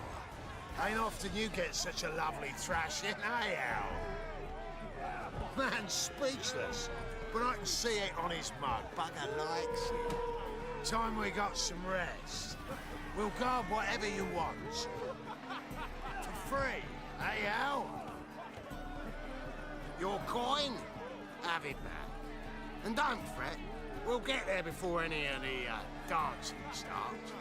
C: Ain't often you get such a lovely thrashing, eh, Al? Man's speechless, but I can see it on his mug. Bugger likes it. Time we got some rest. We'll guard whatever you want. For free, eh, Al? Your coin? Have it back. And don't fret, we'll get there before any of the dancing starts.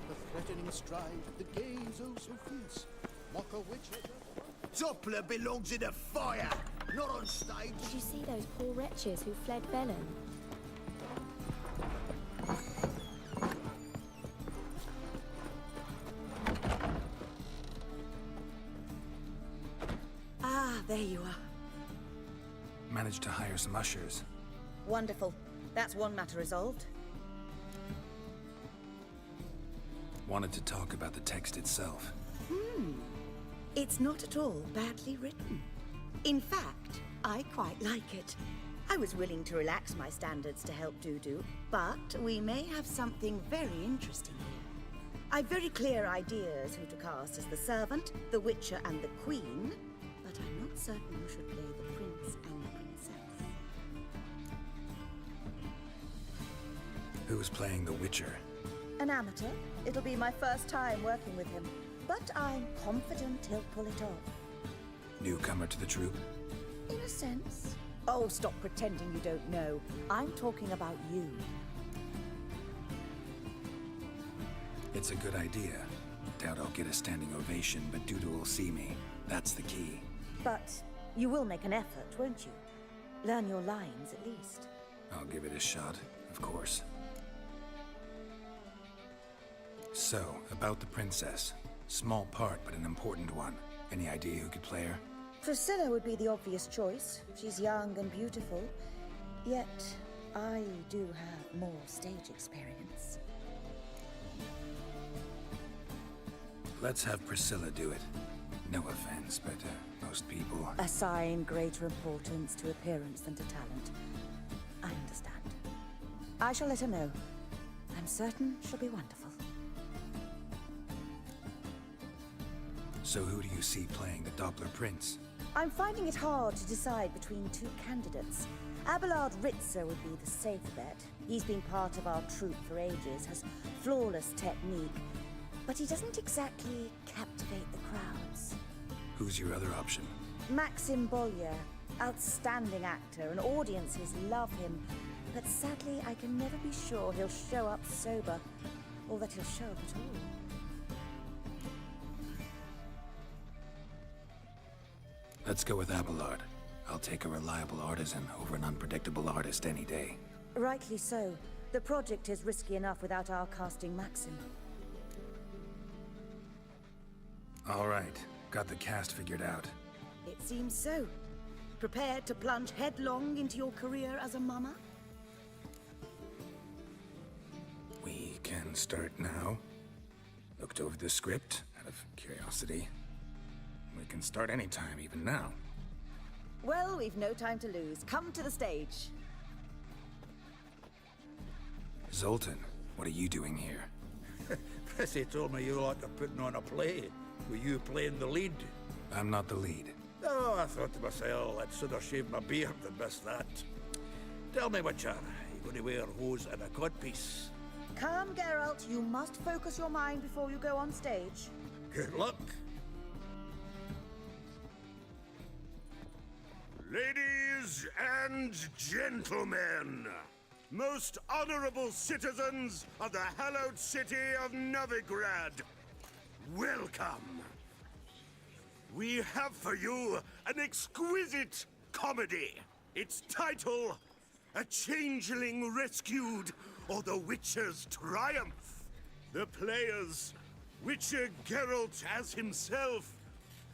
P: The threatening stride, the gaze oh so fierce. Mock a witch.
C: Doppler belongs in a fire, not on stage.
E: Did you see those poor wretches who fled Velen?
N: Ah, there you are.
F: Managed to hire some ushers.
N: Wonderful. That's one matter resolved.
F: Wanted to talk about the text itself.
N: It's not at all badly written. In fact, I quite like it. I was willing to relax my standards to help Dudu, but we may have something very interesting here. I've very clear ideas who to cast as the servant, the witcher, and the queen, but I'm not certain who should play the prince and the princess.
F: Who's playing the Witcher?
N: An amateur. It'll be my first time working with him, but I'm confident he'll pull it off.
F: Newcomer to the troupe?
N: In a sense. Oh, stop pretending you don't know. I'm talking about you.
F: It's a good idea. Doubt I'll get a standing ovation, but Dudu will see me. That's the key.
N: But you will make an effort, won't you? Learn your lines, at least.
F: I'll give it a shot, of course. So, about the princess. Small part, but an important one. Any idea who could play her?
N: Priscilla would be the obvious choice. She's young and beautiful. Yet, I do have more stage experience.
F: Let's have Priscilla do it. No offense, but most people...
N: Assign greater importance to appearance than to talent. I understand. I shall let her know. I'm certain she'll be wonderful.
F: So who do you see playing the Doppler Prince?
N: I'm finding it hard to decide between two candidates. Abelard Ritzer would be the safe bet. He's been part of our troupe for ages, has flawless technique, but he doesn't exactly captivate the crowds.
F: Who's your other option?
N: Maxim Bollier, outstanding actor, and audiences love him, but sadly I can never be sure he'll show up sober, or that he'll show up at all.
F: Let's go with Abelard. I'll take a reliable artisan over an unpredictable artist any day.
N: Rightly so. The project is risky enough without our casting Maxim.
F: All right, got the cast figured out.
N: It seems so. Prepared to plunge headlong into your career as a mama?
F: We can start now. Looked over the script out of curiosity. We can start anytime, even now.
N: Well, we've no time to lose. Come to the stage.
F: Zoltan, what are you doing here?
Q: Prissy told me you like to putting on a play. Were you playing the lead?
F: I'm not the lead.
Q: Oh, I thought to myself, I'd sooner shave my beard than miss that. Tell me, Witcher, you going to wear hose and a codpiece?
N: Calm, Geralt. You must focus your mind before you go on stage.
Q: Good luck.
H: Ladies and gentlemen, most honorable citizens of the hallowed city of Novigrad, welcome. We have for you an exquisite comedy. Its title, A Changeling Rescued or the Witcher's Triumph. The players, Witcher Geralt as himself,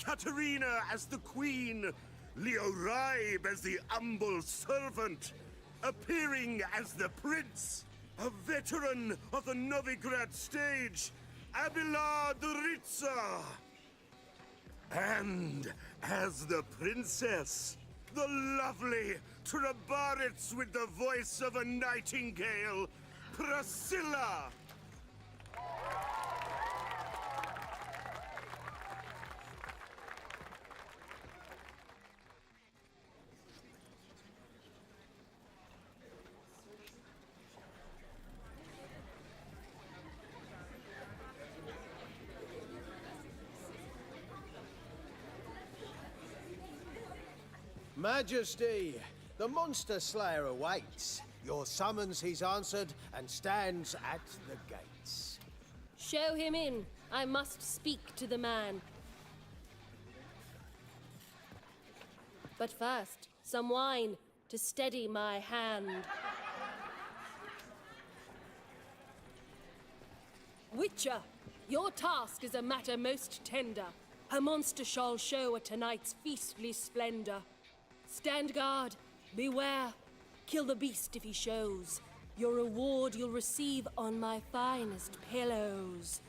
H: Katarina as the Queen, Leo Ribe as the humble servant, appearing as the Prince, a veteran of the Novigrad stage, Abelard Ritza. And as the Princess, the lovely Trabaritz with the voice of a nightingale, Priscilla.
B: Majesty, the monster slayer awaits. Your summons he's answered and stands at the gates.
R: Show him in. I must speak to the man. But first, some wine to steady my hand. Witcher, your task is a matter most tender. A monster shall show at tonight's feastly splendor. Stand guard, beware, kill the beast if he shows. Your reward you'll receive on my finest pillows.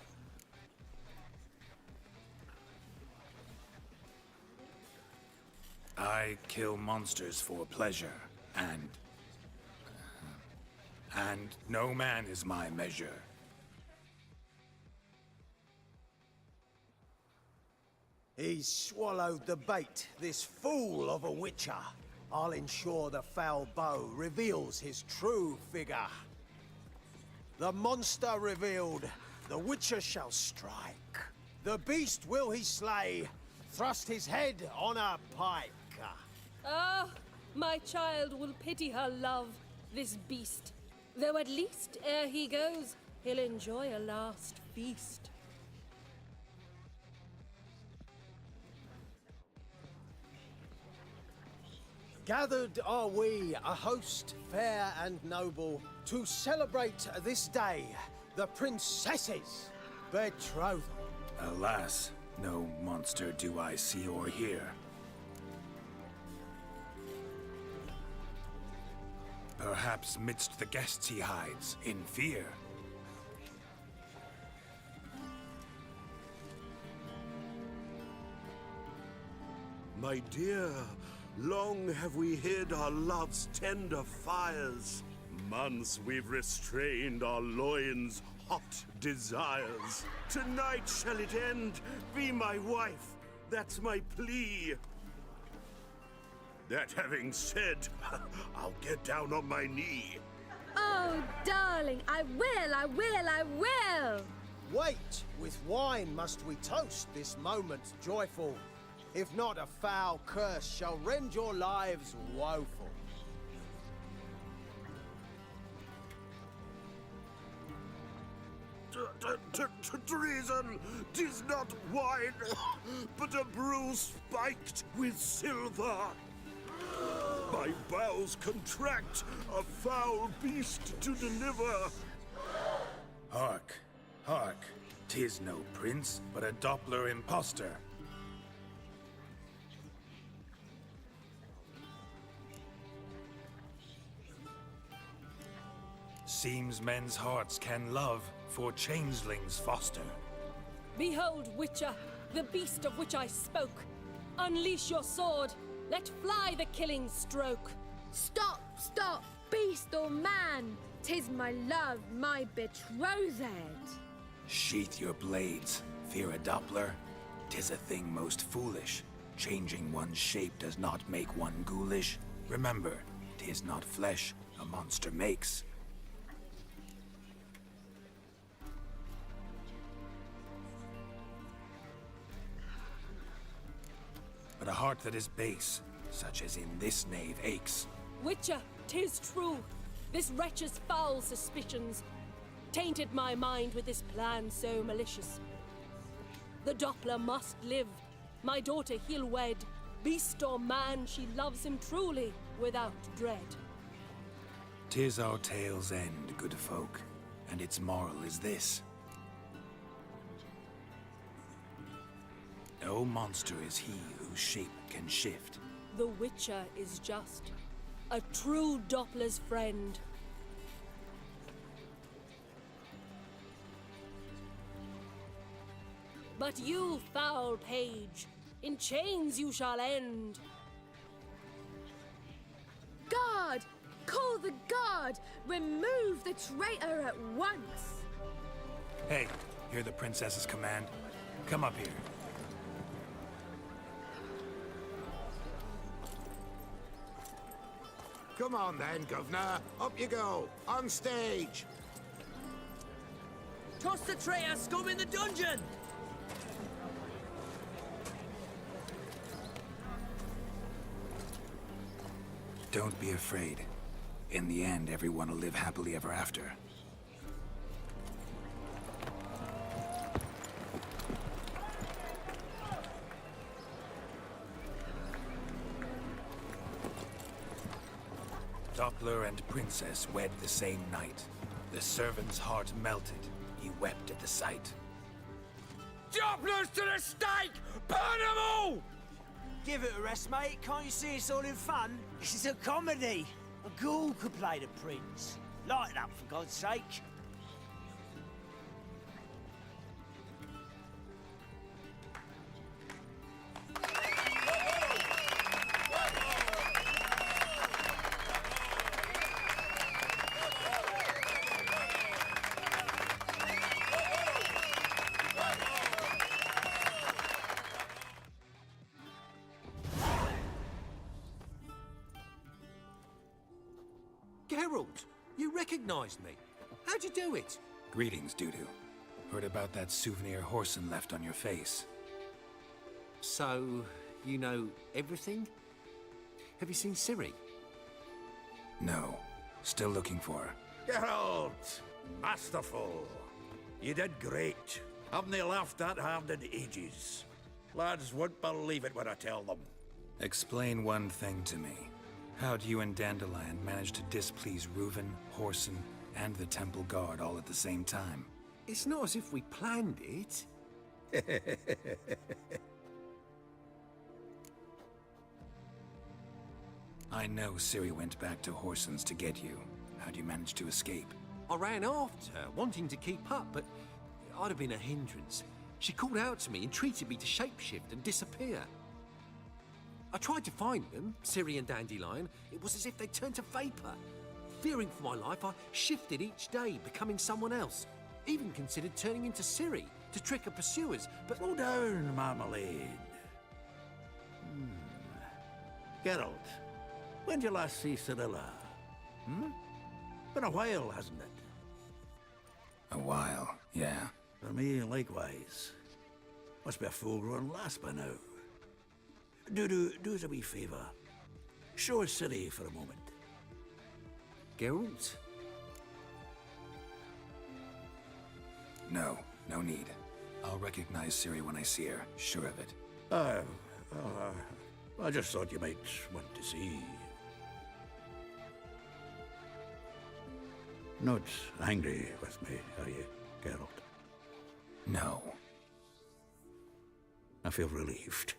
F: I kill monsters for pleasure, and no man is my measure.
B: He's swallowed the bait, this fool of a witcher. I'll ensure the foul bow reveals his true figure. The monster revealed, the witcher shall strike. The beast will he slay, thrust his head on a pike.
R: Ah, my child will pity her love, this beast. Though at least, ere he goes, he'll enjoy a last feast.
B: Gathered are we, a host fair and noble, to celebrate this day, the princess's betrothal.
F: Alas, no monster do I see or hear. Perhaps midst the guests he hides, in fear.
H: My dear, long have we hid our love's tender fires. Months we've restrained our loins' hot desires. Tonight shall it end, be my wife, that's my plea. That having said, I'll get down on my knee.
M: Oh, darling, I will!
B: Wait, with wine must we toast this moment joyful. If not, a foul curse shall rend your lives woeful.
H: Treason! 'Tis not wine, but a brew spiked with silver. My bowels contract, a foul beast to deliver.
F: Hark, hark. 'Tis no prince, but a Doppler impostor. Seems men's hearts can love, for changelings foster.
R: Behold, Witcher, the beast of which I spoke. Unleash your sword. Let fly the killing stroke.
M: Stop, stop, beast or man! 'Tis my love, my betrothed.
F: Sheath your blades, fear a Doppler. 'Tis a thing most foolish. Changing one's shape does not make one ghoulish. Remember, 'tis not flesh a monster makes. But a heart that is base, such as in this knave aches.
R: Witcher, 'tis true. This wretch's foul suspicions tainted my mind with this plan so malicious. The Doppler must live. My daughter he'll wed. Beast or man, she loves him truly, without dread.
F: 'Tis our tale's end, good folk, and its moral is this. No monster is he whose shape can shift.
R: The Witcher is just a true Doppler's friend. But you, foul page, in chains you shall end.
M: Guard! Call the guard! Remove the traitor at once!
F: Hey, hear the princess's command? Come up here.
Q: Come on then, Governor. Up you go. On stage.
J: Toss the traitor scum in the dungeon!
F: Don't be afraid. In the end, everyone will live happily ever after. Doppler and princess wed the same night. The servant's heart melted. He wept at the sight.
C: Dopplers to the stake! Burn them all! Give it a rest, mate. Can't you see it's all in fun? This is a comedy. A ghoul could play the prince. Lighten up, for God's sake.
J: Geralt, you recognized me. How'd you do it?
F: Greetings, Dudu. Heard about that souvenir Horson left on your face.
J: So, you know everything? Have you seen Ciri?
F: No. Still looking for her.
Q: Geralt! Masterful. You did great. Haven't they laughed that hard in ages? Lads won't believe it when I tell them.
F: Explain one thing to me. How'd you and Dandelion manage to displease Reuven, Horson, and the Temple Guard all at the same time?
J: It's not as if we planned it.
F: I know Ciri went back to Horson's to get you. How'd you manage to escape?
J: I ran after her, wanting to keep up, but I'd have been a hindrance. She called out to me, entreated me to shapeshift and disappear. I tried to find them, Ciri and Dandelion. It was as if they turned to vapor. Fearing for my life, I shifted each day, becoming someone else. Even considered turning into Ciri to trick her pursuers, but...
Q: Slow down, Marmalade. Geralt, when did you last see Cirilla? Been a while, hasn't it?
F: A while, yeah.
Q: For me, likewise. Must be a full-grown lass by now. Do us a wee favour. Show us Ciri for a moment.
J: Geralt?
F: No, no need. I'll recognize Ciri when I see her, sure of it.
Q: I just thought you might want to see. Not angry with me, are you, Geralt?
F: No.
Q: I feel relieved.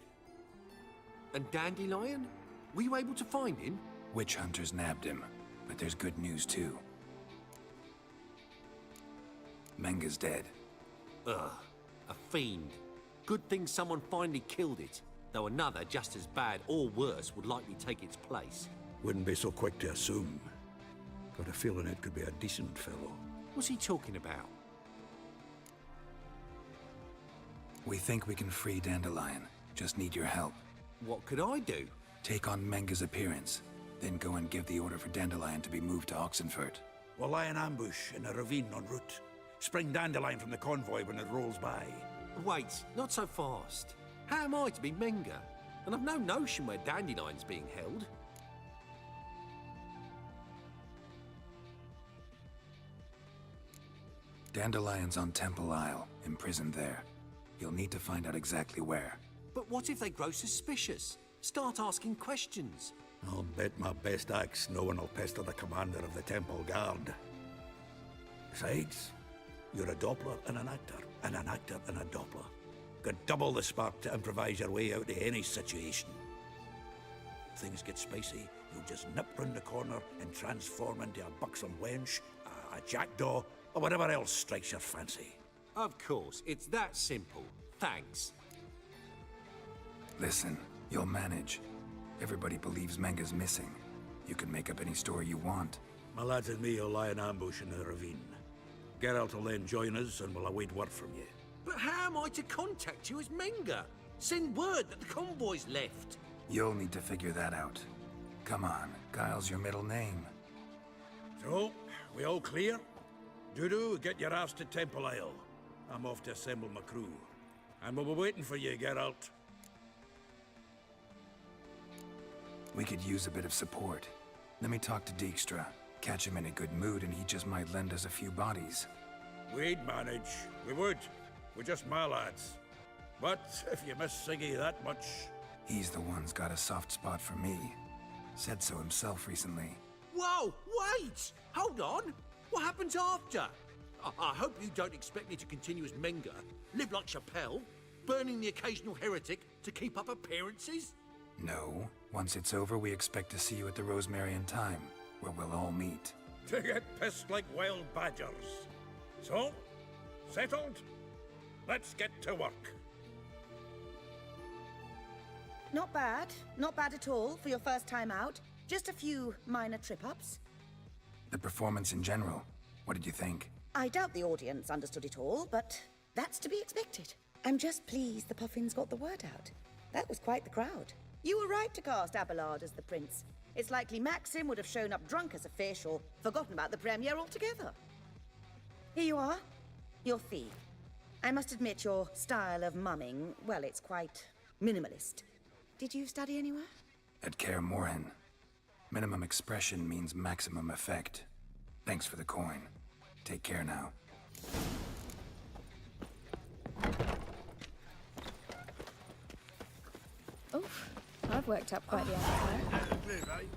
J: And Dandelion? Were you able to find him?
F: Witch hunters nabbed him, but there's good news too. Menga's dead.
J: Ugh, a fiend. Good thing someone finally killed it, though another just as bad or worse would likely take its place.
Q: Wouldn't be so quick to assume. Got a feeling it could be a decent fellow.
J: What's he talking about?
F: We think we can free Dandelion. Just need your help.
J: What could I do?
F: Take on Menga's appearance, then go and give the order for Dandelion to be moved to Oxenfurt.
Q: We'll lie in ambush in a ravine en route. Spring Dandelion from the convoy when it rolls by.
J: Wait, not so fast. How am I to be Menga? And I've no notion where Dandelion's being held.
F: Dandelion's on Temple Isle, imprisoned there. You'll need to find out exactly where.
J: But what if they grow suspicious? Start asking questions.
Q: I'll bet my best axe no one will pester the commander of the Temple Guard. Besides, you're a Doppler and an actor and a Doppler. Got double the spark to improvise your way out of any situation. If things get spicy, you'll just nip round the corner and transform into a buxom wench, a jackdaw, or whatever else strikes your fancy.
J: Of course, it's that simple. Thanks.
F: Listen, you'll manage. Everybody believes Menga's missing. You can make up any story you want.
Q: My lads and me will lie in ambush in the ravine. Geralt will then join us and we'll await word from you.
J: But how am I to contact you as Menga? Send word that the convoy's left.
F: You'll need to figure that out. Come on, Guile's your middle name.
Q: So, we all clear? Dudu, get your ass to Temple Isle. I'm off to assemble my crew. And we'll be waiting for you, Geralt.
F: We could use a bit of support. Let me talk to Dijkstra. Catch him in a good mood and he just might lend us a few bodies.
Q: We'd manage. We would. We're just my lads. But if you miss Siggy that much...
F: He's the one's got a soft spot for me. Said so himself recently.
J: Whoa, wait! Hold on! What happens after? I hope you don't expect me to continue as Menga, live like Chappelle, burning the occasional heretic to keep up appearances?
F: No. Once it's over, we expect to see you at the Rosemarian Time, where we'll all meet.
Q: To get pissed like wild badgers. So, settled? Let's get to work.
N: Not bad. Not bad at all for your first time out. Just a few minor trip-ups.
F: The performance in general, what did you think?
N: I doubt the audience understood it all, but that's to be expected. I'm just pleased the Puffins got the word out. That was quite the crowd. You were right to cast Abelard as the prince. It's likely Maxim would have shown up drunk as a fish or forgotten about the premiere altogether. Here you are, your fee. I must admit your style of mumming, well, it's quite minimalist. Did you study anywhere?
F: At Kaer Morhen. Minimum expression means maximum effect. Thanks for the coin. Take care now.
E: Oof, I've worked up quite the appetite.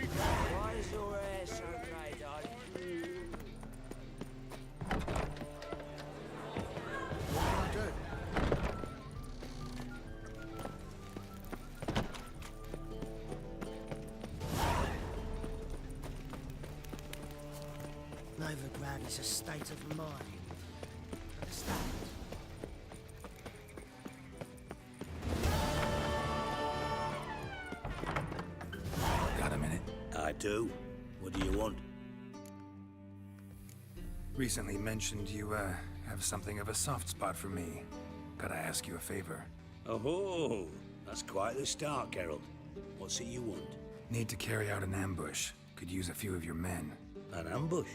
C: Why is your hair so grey, darling?
P: What can I do?
C: Novigrad is a state of mind. Understand?
F: Got a minute?
H: I do. What do you want?
F: Recently mentioned you, have something of a soft spot for me. Gotta ask you a favor.
H: Oh, that's quite the start, Geralt. What's it you want?
F: Need to carry out an ambush. Could use a few of your men.
H: An ambush?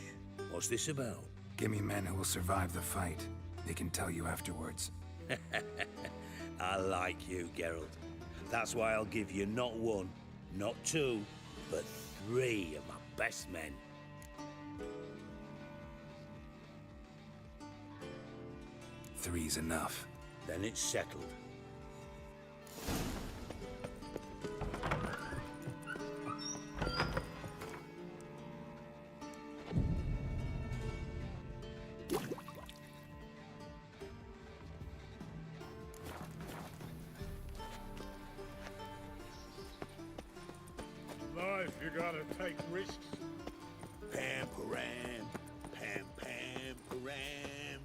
H: What's this about?
F: Give me men who will survive the fight. They can tell you afterwards.
H: I like you, Geralt. That's why I'll give you not one, not two, but 3 of my best men.
F: Three's enough.
H: Then it's settled.
I: Life, you gotta take risks.
H: Pam-param, pam-pam-param,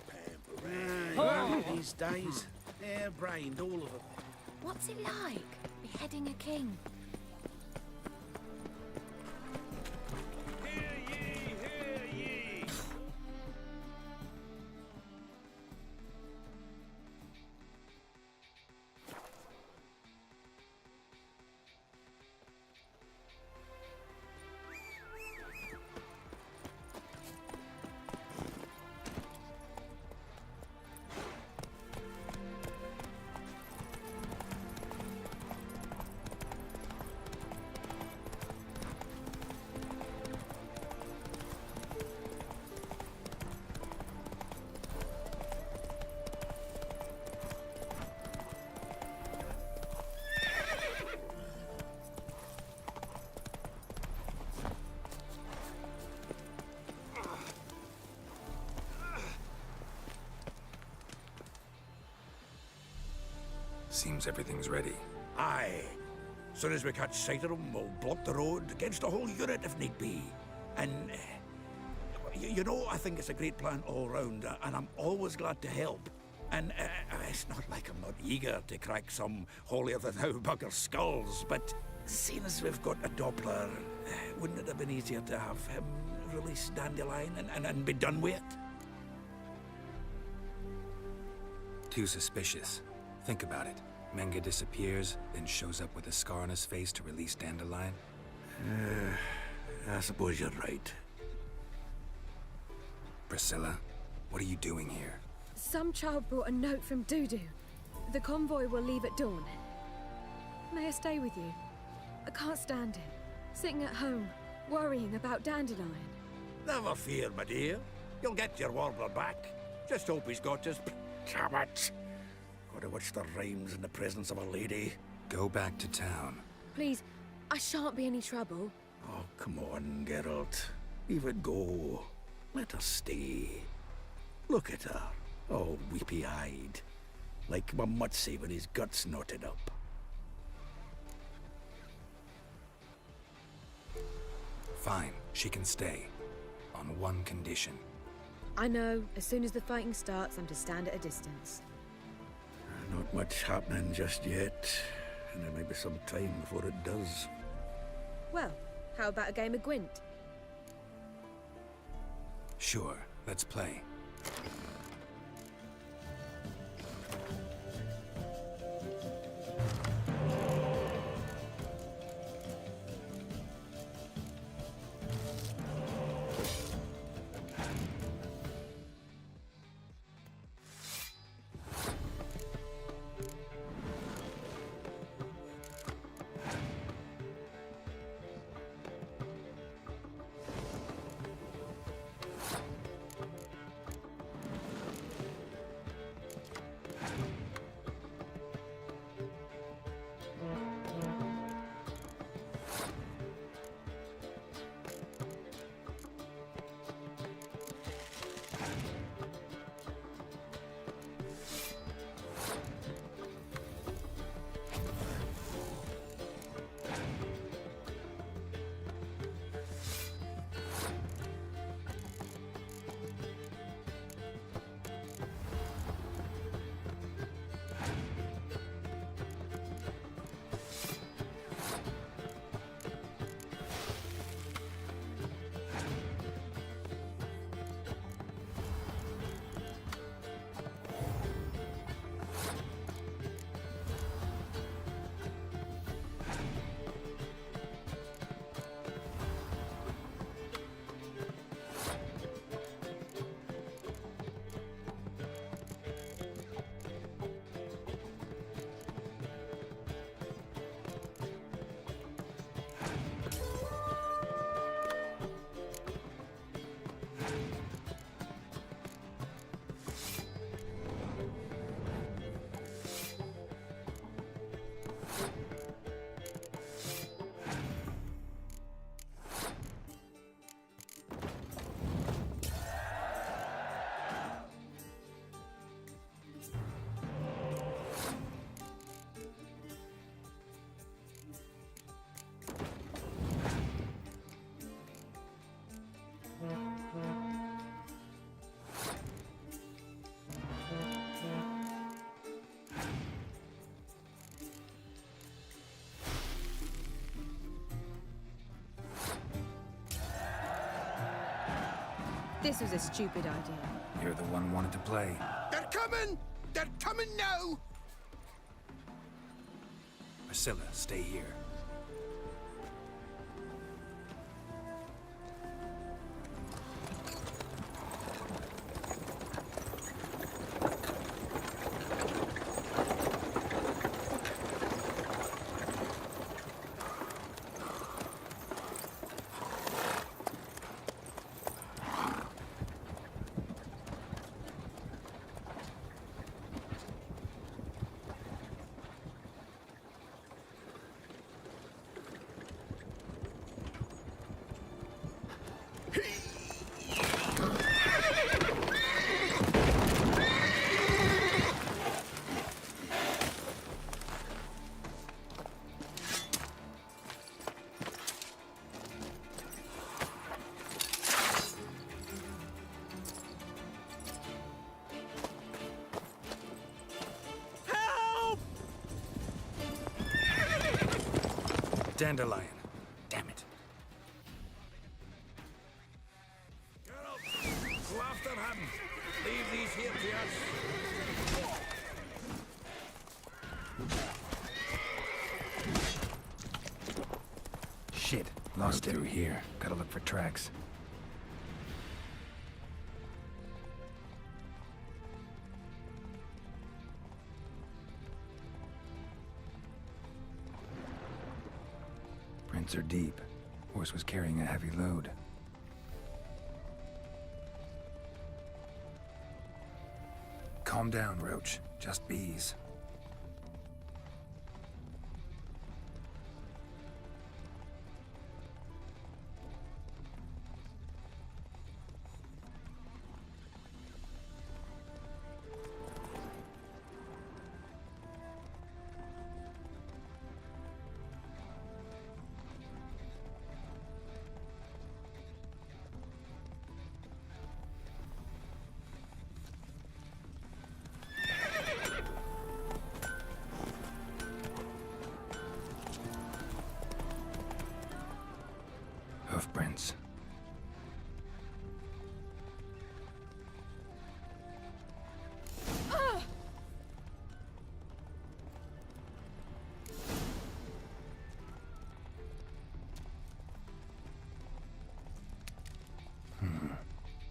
H: pam-param.
J: These days, hair-brained, all of them.
E: What's it like, beheading a king?
I: Hear ye, hear ye!
F: Seems everything's ready.
Q: Aye. Soon as we catch sight of them, we'll block the road against a whole unit if need be. And, you know, I think it's a great plan all round, and I'm always glad to help. And it's not like I'm not eager to crack some holier-than-thou bugger skulls, but seeing as we've got a Doppler, wouldn't it have been easier to have him release Dandelion and be done with it?
F: Too suspicious. Think about it. Menga disappears, then shows up with a scar on his face to release Dandelion.
Q: I suppose you're right.
F: Priscilla, what are you doing here?
M: Some child brought a note from Dudu. The convoy will leave at dawn. May I stay with you? I can't stand it. Sitting at home, worrying about Dandelion.
Q: Never fear, my dear. You'll get your warbler back. Just hope he's got his... Damn it! Gotta watch the rhymes in the presence of a lady.
F: Go back to town.
M: Please, I shan't be any trouble.
Q: Oh, come on, Geralt. Leave it go. Let her stay. Look at her, all weepy-eyed. Like my Mutsy with his guts knotted up.
F: Fine, she can stay. On one condition.
M: I know, as soon as the fighting starts, I'm to stand at a distance.
Q: Not much happening just yet. And there may be some time before it does.
M: Well, how about a game of Gwent?
F: Sure, let's play.
M: This was a stupid idea.
F: You're the one wanted to play.
P: They're coming! They're coming now!
F: Priscilla, stay here. Dandelion. Damn it.
Q: Girls, go after him. Leave these here to us.
F: Shit. Lost it. Through here. Gotta look for tracks. Prints are deep. Horse was carrying a heavy load. Calm down, Roach. Just bees. Hoofprints.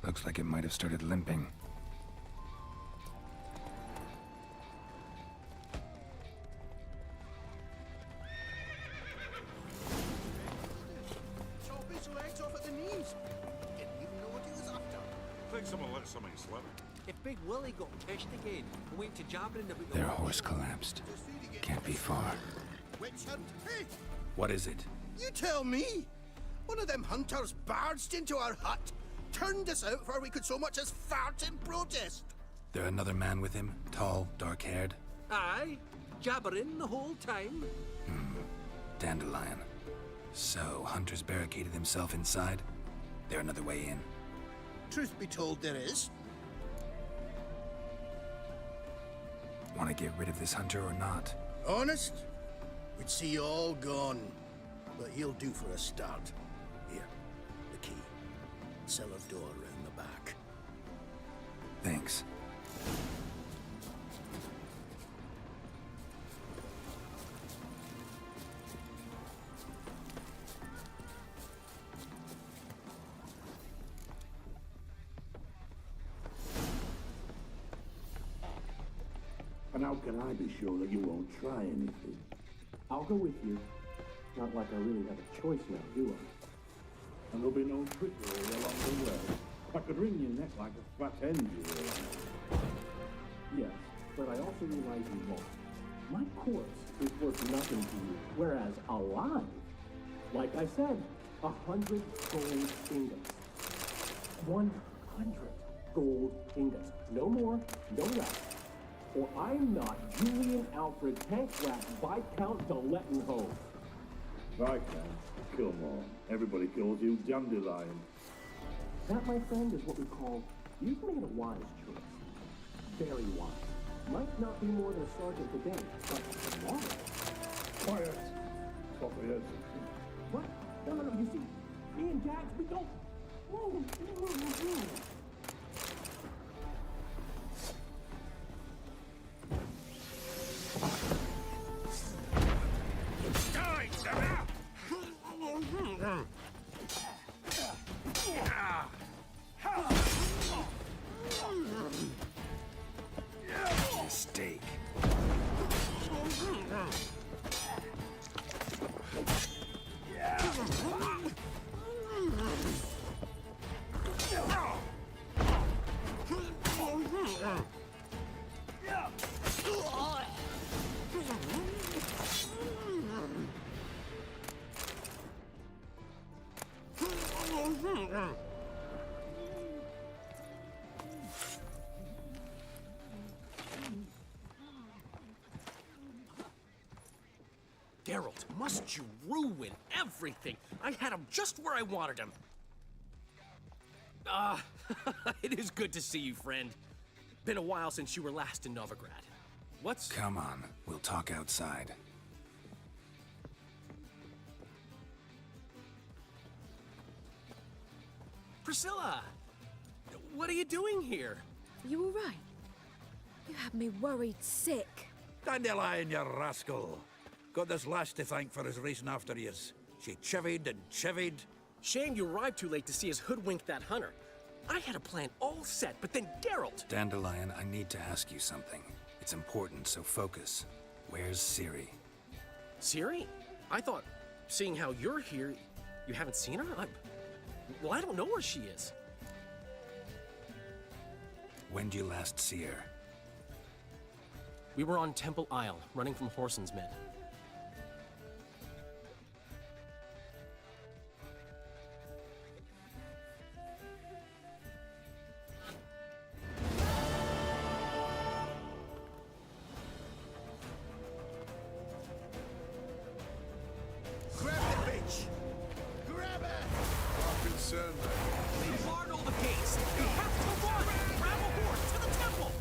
F: Looks like it might have started limping.
Q: Someone let something slip.
J: If Big Willie got pissed again and went to jabbering about
F: Their horse collapsed. Can't be far.
P: Witch hunt? Hey,
F: What is it?
P: you tell me! One of them hunters barged into our hut, turned us out before we could so much as fart in protest.
F: There another man with him? Tall, dark-haired?
J: Aye, jabbering the whole time.
F: Dandelion. So, Hunter's barricaded himself inside? There another way in?
P: Truth be told, there is.
F: Want to get rid of this hunter or not?
P: Honest? We'd see you all gone. But he'll do for a start. Here, the key. Cellar door round the back.
F: Thanks.
I: And how can I be sure that you won't try anything?
S: I'll go with you. Not like I really have a choice now, do I?
I: And there'll be no trickery along the way. I could wring your neck like a fat hen, you realize.
S: Yes, but I also realize you won't. My corpse is worth nothing to you, whereas alive, like I said, 100 gold ingots. 100 gold ingots. No more, no less. Or I'm not Julian Alfred Tankrat Viscount de Lettenhove.
I: Right now, kill them all. Everybody kills you, Dandelion.
S: That, my friend, is what we call, you've made a wise choice. Very wise. Might not be more than a sergeant today, but tomorrow.
I: Quiet. Thought we heard something.
S: What? No, you see, me and Jax, we don't...
F: Mistake.
L: Geralt, must you ruin everything? I had him just where I wanted him. It is good to see you, friend. Been a while since you were last in Novigrad. What's...
F: Come on, we'll talk outside.
L: Priscilla! What are you doing here?
M: You all right? You had me worried sick.
Q: Dandelion, you rascal. Got this lass to thank for his racing after yous. She chivied and chivied.
L: Shame you arrived too late to see us hoodwink that hunter. I had a plan all set, but then Geralt...
F: Dandelion, I need to ask you something. It's important, so focus. Where's Ciri?
L: Ciri? I thought, seeing how you're here, you haven't seen her? Well, I don't know where she is.
F: When did you last see her?
L: We were on Temple Isle, running from Whoreson's men.
C: Grab the bitch! Grab her!
K: I'm concerned, mate.
L: They barred all the gates! We have to run! Grab a horse to the temple!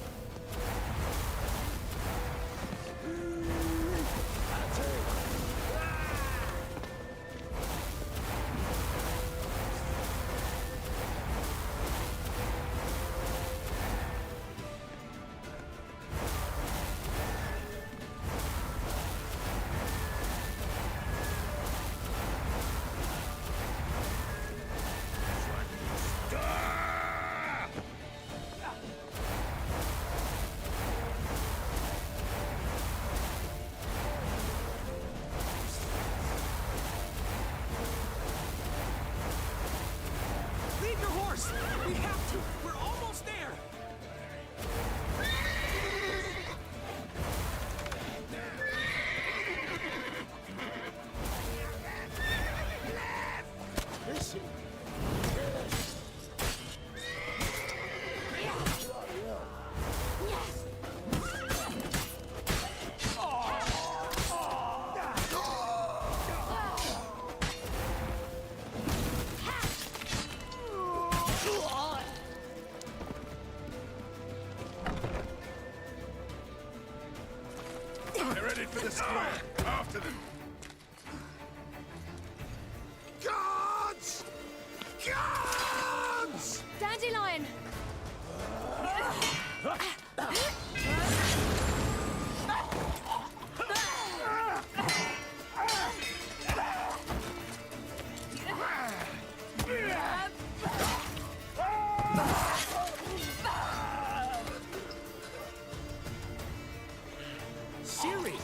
L: Leave your horse! We have to! We're almost there!
C: Listen.
K: They're headed for the square. After them.
C: Guards! Guards!
E: Dandelion!
L: Ciri!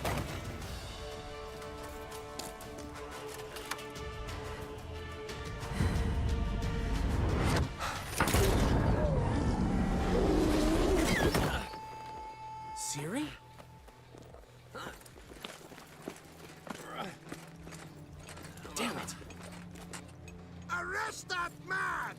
L: Ciri? Damn it!
C: Arrest that man!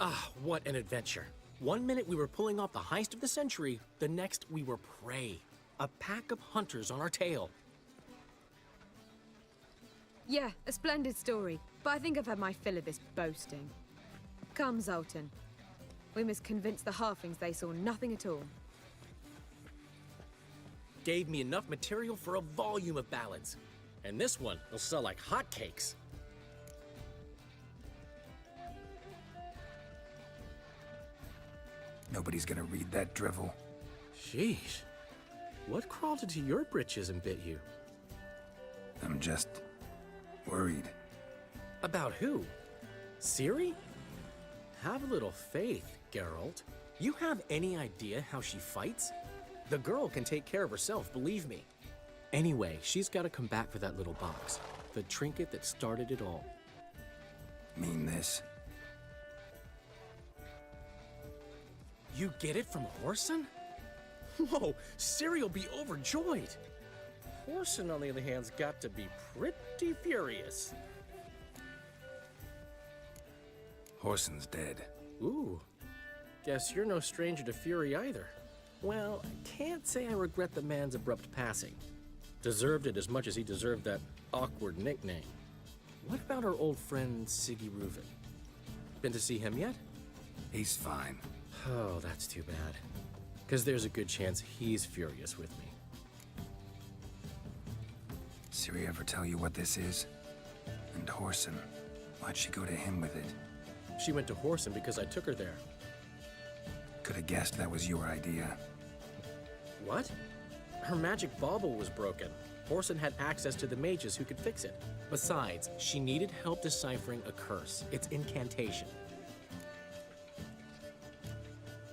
L: Ah, what an adventure. One minute we were pulling off the heist of the century, the next we were prey. A pack of hunters on our tail.
M: Yeah, a splendid story, but I think I've had my fill of this boasting. Come, Zoltan. We must convince the halflings they saw nothing at all.
L: Gave me enough material for a volume of ballads. And this one will sell like hotcakes.
F: Nobody's gonna read that drivel.
L: Sheesh. What crawled into your britches and bit you?
F: I'm just worried.
L: About who? Ciri? Have a little faith, Geralt. You have any idea how she fights? The girl can take care of herself, believe me. Anyway, she's got to come back for that little box. The trinket that started it all.
F: Mean this?
L: You get it from Whoreson? Whoa, Ciri will be overjoyed. Whoreson, on the other hand, has got to be pretty furious.
F: Whoreson's dead.
L: Ooh, guess you're no stranger to fury either. Well, I can't say I regret the man's abrupt passing. Deserved it as much as he deserved that awkward nickname. What about our old friend Siggy Reuven? Been to see him yet?
F: He's fine.
L: Oh, that's too bad. Because there's a good chance he's furious with me.
F: Ciri ever tell you what this is? And Whoreson, why'd she go to him with it?
L: She went to Whoreson because I took her there.
F: Could have guessed that was your idea.
L: What? Her magic bauble was broken. Whoreson had access to the mages who could fix it. Besides, she needed help deciphering a curse. It's incantation.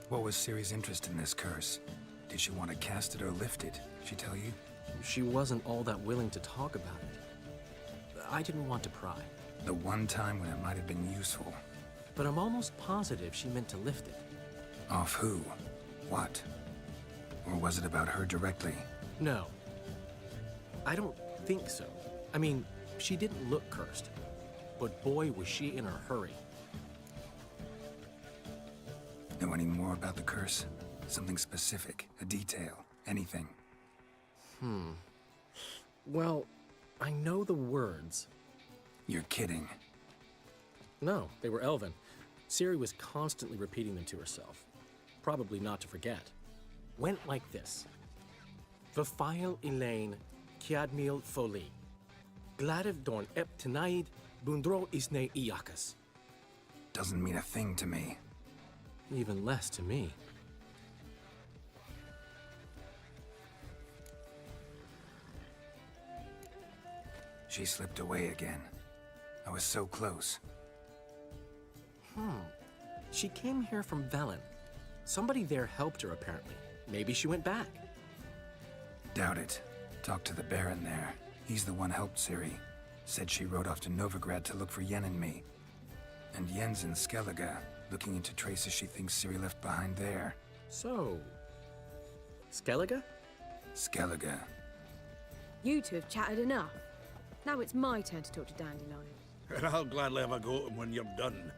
F: What was Ciri's interest in this curse? Did she want to cast it or lift it? She tell you?
L: She wasn't all that willing to talk about it. I didn't want to pry.
F: The one time when it might have been useful.
L: But I'm almost positive she meant to lift it.
F: Off who? What? Or was it about her directly?
L: No. I don't think so. I mean, she didn't look cursed. But boy, was she in a hurry.
F: Know any more about the curse? Something specific, a detail, anything?
L: Well, I know the words.
F: You're kidding.
L: No, they were Elven. Ciri was constantly repeating them to herself. Probably not to forget. Went like this. Vafile Elaine, Kiadmil Foli. Gladiv Dorn Ep Tenaid, Bundro Isne Iakas.
F: Doesn't mean a thing to me.
L: Even less to me.
F: She slipped away again. I was so close.
L: She came here from Velen. Somebody there helped her, apparently. Maybe she went back.
F: Doubt it. Talked to the Baron there. He's the one helped Ciri. Said she rode off to Novigrad to look for Yen and me. And Yen's in Skellige, looking into traces she thinks Ciri left behind there.
L: So... Skellige?
F: Skellige.
M: You two have chatted enough. Now it's my turn to talk to Dandelion.
Q: And I'll gladly have a go at him when you're done.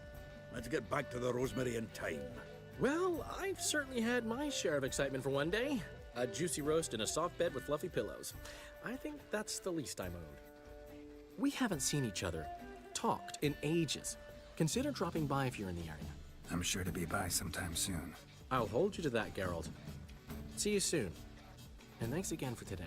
Q: Let's get back to the Rosemary in time.
L: Well, I've certainly had my share of excitement for one day. A juicy roast in a soft bed with fluffy pillows. I think that's the least I'm owed. We haven't seen each other, talked in ages. Consider dropping by if you're in the area.
F: I'm sure to be by sometime soon.
L: I'll hold you to that, Geralt. See you soon. And thanks again for today.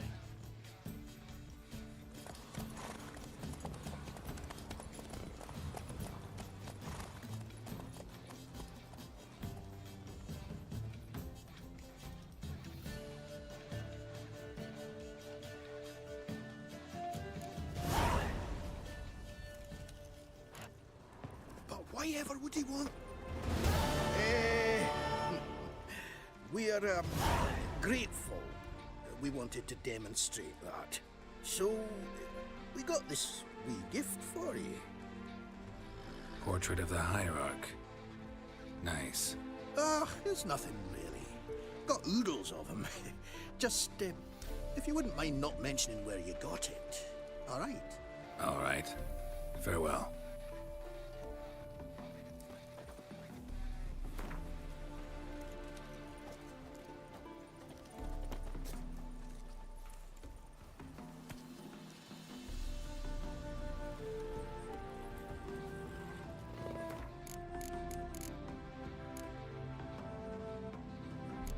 P: Why ever would he want? We are grateful. We wanted to demonstrate that. So, we got this wee gift for you.
F: Portrait of the Hierarch. Nice.
P: There's nothing really. Got oodles of them. Just, if you wouldn't mind not mentioning where you got it. All right?
F: All right. Farewell.